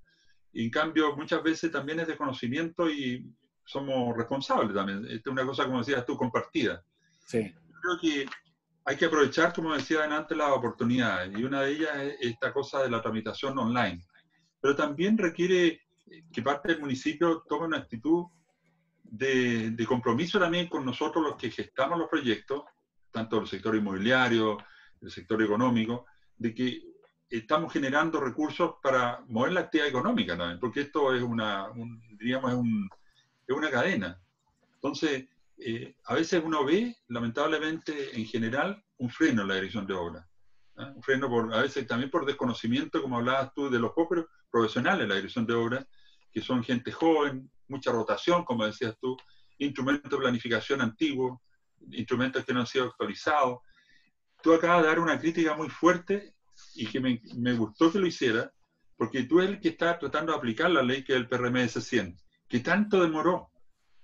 Y en cambio, muchas veces también es de conocimiento y somos responsables también. Esta es una cosa, como decías tú, compartida. Sí. Creo que hay que aprovechar, como decía antes, las oportunidades. Y una de ellas es esta cosa de la tramitación online. Pero también requiere que parte del municipio tome una actitud de compromiso también con nosotros los que gestamos los proyectos, tanto el sector inmobiliario, el sector económico, de que estamos generando recursos para mover la actividad económica también, porque esto es diríamos, es una cadena. Entonces, a veces uno ve, lamentablemente, en general, un freno en la dirección de obra. Un freno a veces también por desconocimiento, como hablabas tú, de los propios profesionales de la dirección de obra, que son gente joven, mucha rotación, como decías tú, instrumentos de planificación antiguos, instrumentos que no han sido actualizados. Tú acabas de dar una crítica muy fuerte y que me gustó que lo hiciera, porque tú eres el que está tratando de aplicar la ley que es el PRMS 100, que tanto demoró,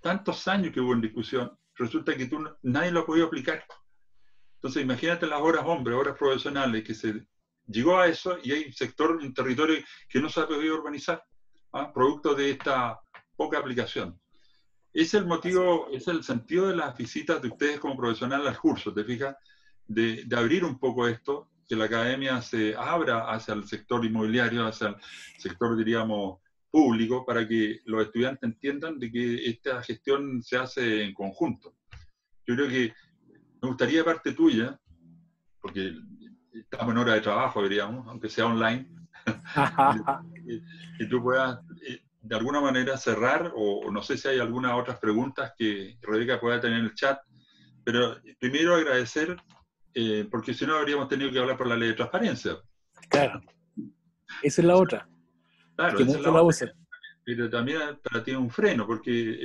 tantos años que hubo en discusión, resulta que nadie lo ha podido aplicar. Entonces imagínate las horas hombres, horas profesionales, que se llegó a eso y hay sector, un territorio que no se ha podido urbanizar, producto de esta poca aplicación. Es el motivo, es el sentido de las visitas de ustedes como profesionales al curso, ¿te fijas? De abrir un poco esto, que la academia se abra hacia el sector inmobiliario, hacia el sector, diríamos, público, para que los estudiantes entiendan de que esta gestión se hace en conjunto. Yo creo que me gustaría de parte tuya, porque estamos en hora de trabajo, diríamos, aunque sea online, que tú puedas de alguna manera cerrar, o no sé si hay algunas otras preguntas que Rebeca pueda tener en el chat, pero primero agradecer, porque si no habríamos tenido que hablar por la ley de transparencia. Claro, esa es la otra. Claro, Que esa es muchos la la otra. usan. Pero también para ti es un freno, porque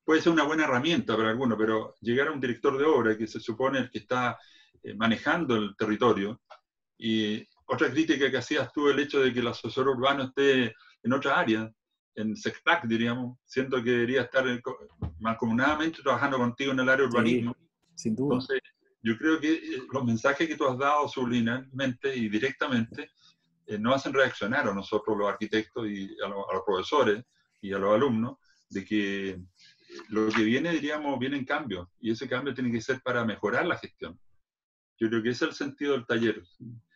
puede ser una buena herramienta para algunos, pero llegar a un director de obra que se supone el que está manejando el territorio, y otra crítica que hacías tú, el hecho de que el asesor urbano esté en otra área, en SECPAC, diríamos, siendo que debería estar mancomunadamente trabajando contigo en el área de urbanismo. Sí, sin duda. Entonces, yo creo que los mensajes que tú has dado subliminalmente y directamente nos hacen reaccionar a nosotros los arquitectos y a los profesores y a los alumnos, de que lo que viene, diríamos, viene en cambio, y ese cambio tiene que ser para mejorar la gestión. Yo creo que ese es el sentido del taller.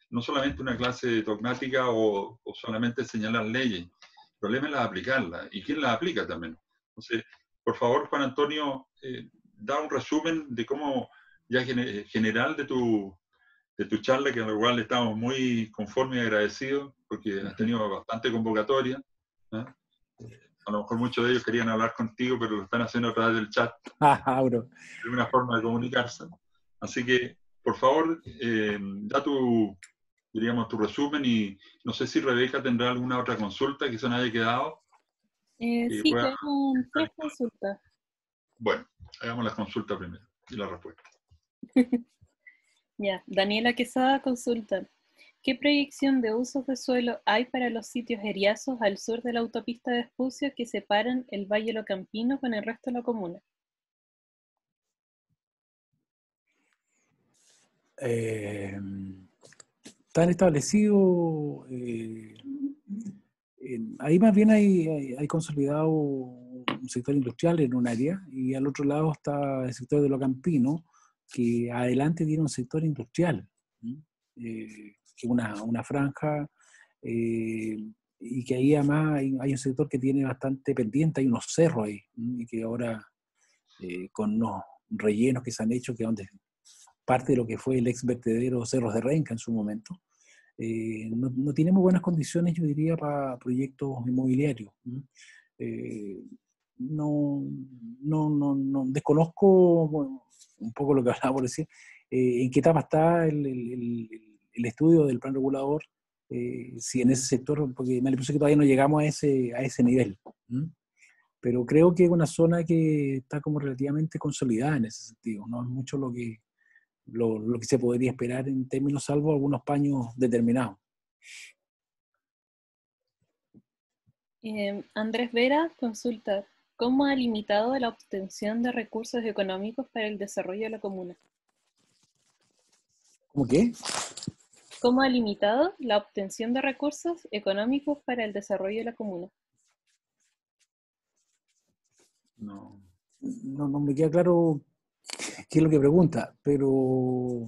No solamente una clase dogmática o solamente señalar leyes. El problema es aplicarlas. ¿Y quién las aplica también? Entonces, por favor, Juan Antonio, da un resumen de cómo, ya general de tu charla, que a lo cual estamos muy conformes y agradecidos, porque has tenido bastante convocatoria. A lo mejor muchos de ellos querían hablar contigo, pero lo están haciendo a través del chat. Bro. Es una forma de comunicarse. Así que, por favor, da diríamos, tu resumen, y no sé si Rebeca tendrá alguna otra consulta que se nos haya quedado. Sí, tengo 3 consultas. Bueno, hagamos la consulta primero y la respuesta. Ya, Daniela Quesada consulta. ¿Qué proyección de usos de suelo hay para los sitios eriazos al sur de la autopista de Espucio que separan el Valle Locampino con el resto de la comuna? Están establecidos, ahí más bien hay consolidado un sector industrial en un área, y al otro lado está el sector de Locampino, que adelante tiene un sector industrial, que una franja, y y que ahí además hay un sector que tiene bastante pendiente, hay unos cerros ahí, y que ahora con unos rellenos que se han hecho, que donde parte de lo que fue el ex vertedero Cerros de Renca en su momento, no tiene muy buenas condiciones, yo diría, para proyectos inmobiliarios. No desconozco, bueno, un poco lo que hablaba por decir, en qué etapa está el estudio del plan regulador, si en ese sector, porque me parece que todavía no llegamos a ese nivel. Pero creo que es una zona que está como relativamente consolidada en ese sentido, no es mucho lo que se podría esperar en términos, salvo algunos paños determinados. Andrés Vera consulta, ¿cómo ha limitado la obtención de recursos económicos para el desarrollo de la comuna? ¿Cómo qué? ¿Cómo ha limitado la obtención de recursos económicos para el desarrollo de la comuna? No me queda claro qué es lo que pregunta, pero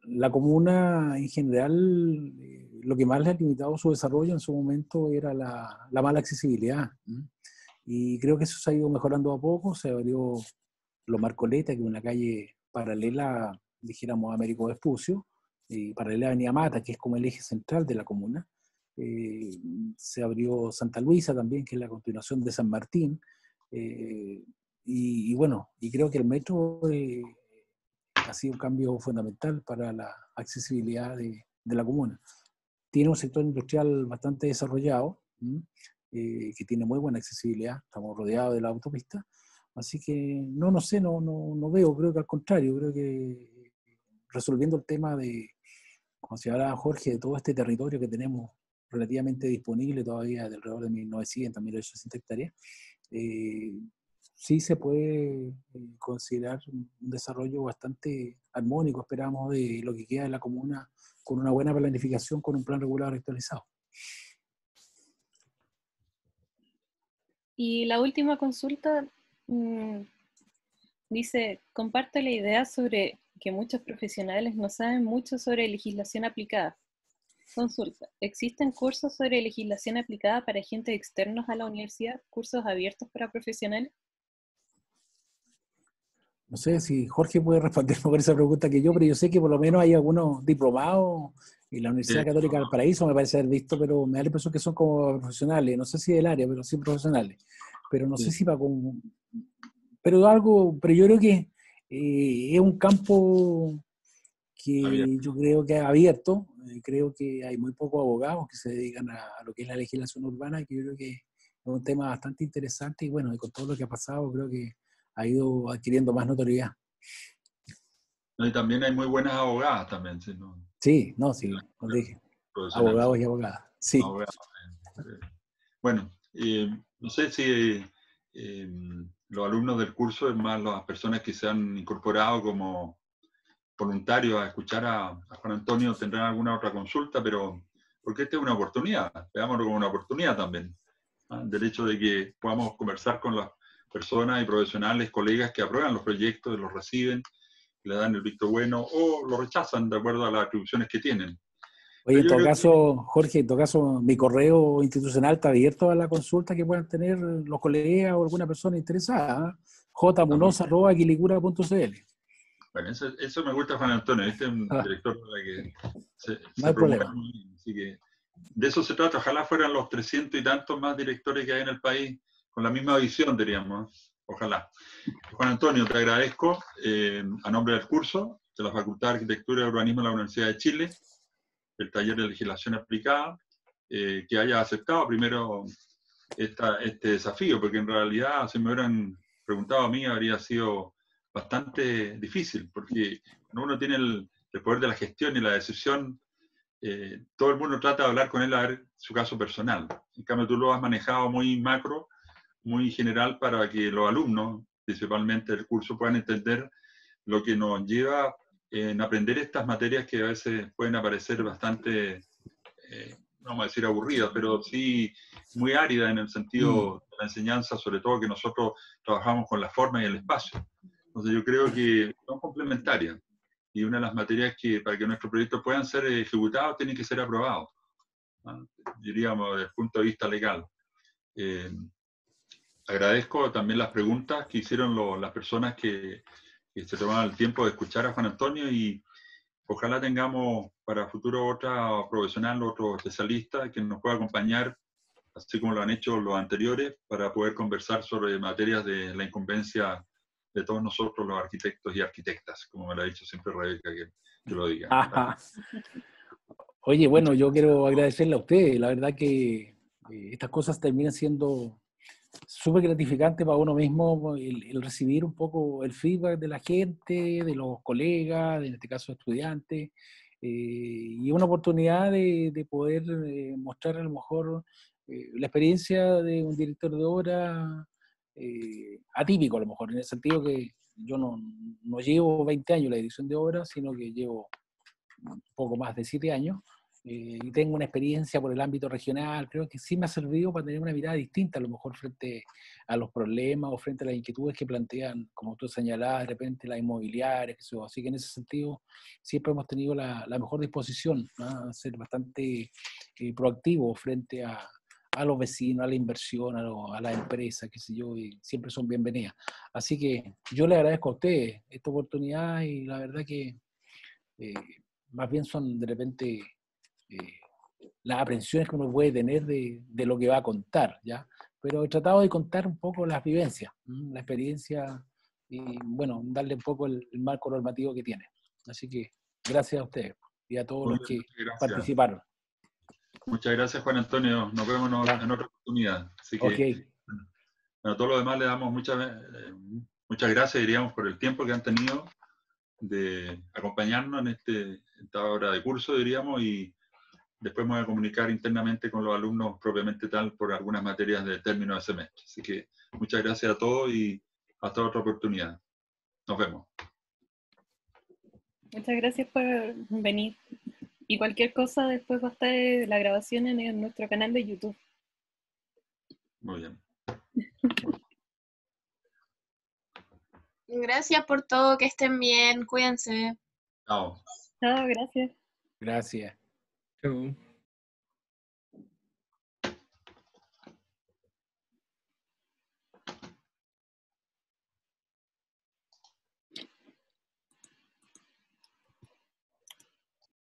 la comuna en general, lo que más le ha limitado su desarrollo en su momento era la mala accesibilidad. Y creo que eso se ha ido mejorando a poco. Se abrió Los Marcoletas, que es una calle paralela, dijéramos, a Américo Vespucio, y paralela a Avenida Mata, que es como el eje central de la comuna. Se abrió Santa Luisa también, que es la continuación de San Martín. Y bueno, y creo que el metro ha sido un cambio fundamental para la accesibilidad de la comuna. Tiene un sector industrial bastante desarrollado, que tiene muy buena accesibilidad, estamos rodeados de la autopista, así que no sé, no veo, creo que al contrario, creo que resolviendo el tema de, como se hablaba Jorge, de todo este territorio que tenemos relativamente disponible todavía de alrededor de 1900, 1800 hectáreas, sí se puede considerar un desarrollo bastante armónico, esperamos, de lo que queda de la comuna, con una buena planificación, con un plan regulador actualizado. Y la última consulta dice, comparte la idea sobre que muchos profesionales no saben mucho sobre legislación aplicada. Consulta, ¿existen cursos sobre legislación aplicada para agentes externos a la universidad? ¿Cursos abiertos para profesionales? No sé si Jorge puede responder mejor esa pregunta que yo, pero yo sé que por lo menos hay algunos diplomados en la Universidad Católica del Paraíso, me parece haber visto, pero me da la impresión que son como profesionales, no sé si del área, pero sí profesionales. Pero no sé si para como... Pero yo creo que es un campo que abierto. Yo creo que es abierto, creo que hay muy pocos abogados que se dedican a lo que es la legislación urbana, que yo creo que es un tema bastante interesante y bueno, y con todo lo que ha pasado, creo que ha ido adquiriendo más notoriedad. Y también hay muy buenas abogadas también, ¿sí? ¿No? Sí, como dije, abogados y abogadas, sí. Abogados. Bueno, no sé si los alumnos del curso, es más las personas que se han incorporado como voluntarios a escuchar a Juan Antonio, tendrán alguna otra consulta, pero porque esta es una oportunidad, veámoslo como una oportunidad también, ¿no? Del hecho de que podamos conversar con las personas y profesionales, colegas que aprueban los proyectos, los reciben, le dan el visto bueno o lo rechazan de acuerdo a las atribuciones que tienen. Oye, en todo caso, Jorge, en todo caso, mi correo institucional está abierto a la consulta que puedan tener los colegas o alguna persona interesada. jmunoz@quilicura.cl. Bueno, eso me gusta, Juan Antonio. Este es un director para que no hay problema. Así que de eso se trata. Ojalá fueran los 300 y tantos más directores que hay en el país con la misma visión, diríamos. Ojalá. Juan Antonio, te agradezco a nombre del curso de la Facultad de Arquitectura y Urbanismo de la Universidad de Chile, el taller de legislación aplicada, que haya aceptado primero este desafío, porque en realidad, si me hubieran preguntado a mí, habría sido bastante difícil, porque cuando uno tiene el poder de la gestión y la decisión, todo el mundo trata de hablar con él a ver su caso personal. En cambio, tú lo has manejado muy macro, muy general, para que los alumnos, principalmente del curso, puedan entender lo que nos lleva en aprender estas materias que a veces pueden aparecer bastante, no vamos a decir aburridas, pero sí muy áridas en el sentido de la enseñanza, sobre todo que nosotros trabajamos con la forma y el espacio. Entonces yo creo que son complementarias. Y una de las materias que para que nuestros proyectos puedan ser ejecutados tienen que ser aprobados. ¿no? Diríamos desde el punto de vista legal. Agradezco también las preguntas que hicieron las personas que se tomaron el tiempo de escuchar a Juan Antonio, y ojalá tengamos para futuro otra profesional, otro especialista que nos pueda acompañar, así como lo han hecho los anteriores, para poder conversar sobre materias de la incumbencia de todos nosotros, los arquitectos y arquitectas, como me lo ha dicho siempre Rebeca, que lo diga. Ajá. Oye, bueno, yo quiero agradecerle a ustedes. La verdad que estas cosas terminan siendo súper gratificantes para uno mismo, el recibir un poco el feedback de la gente, de los colegas, en este caso estudiantes, y una oportunidad de poder mostrar a lo mejor la experiencia de un director de obra atípico, a lo mejor, en el sentido que yo no llevo 20 años la dirección de obra, sino que llevo un poco más de 7 años, y tengo una experiencia por el ámbito regional. Creo que sí me ha servido para tener una mirada distinta, a lo mejor frente a los problemas o frente a las inquietudes que plantean, como tú señalabas, de repente las inmobiliarias, así que en ese sentido siempre hemos tenido la mejor disposición, ¿no?, a ser bastante proactivos frente a los vecinos, a la inversión, a las empresas, qué sé yo, y siempre son bienvenidas. Así que yo le agradezco a ustedes esta oportunidad, y la verdad que más bien son de repente las aprensiones que uno puede tener de lo que va a contar, ¿ya? Pero he tratado de contar un poco las vivencias, la experiencia, y bueno, darle un poco el marco normativo que tiene. Así que gracias a ustedes y a todos los que participaron. Muchas gracias, Juan Antonio. Nos vemos en otra oportunidad. Así que, okay. Bueno, a todos los demás le damos muchas gracias, diríamos, por el tiempo que han tenido de acompañarnos en esta hora de curso, diríamos, y después me voy a comunicar internamente con los alumnos propiamente tal por algunas materias de término de semestre. Así que muchas gracias a todos y hasta otra oportunidad. Nos vemos. Muchas gracias por venir. Y cualquier cosa, después va a estar la grabación en nuestro canal de YouTube. Muy bien. Gracias por todo, que estén bien, cuídense. Chao. Chao, gracias. Gracias. Chao.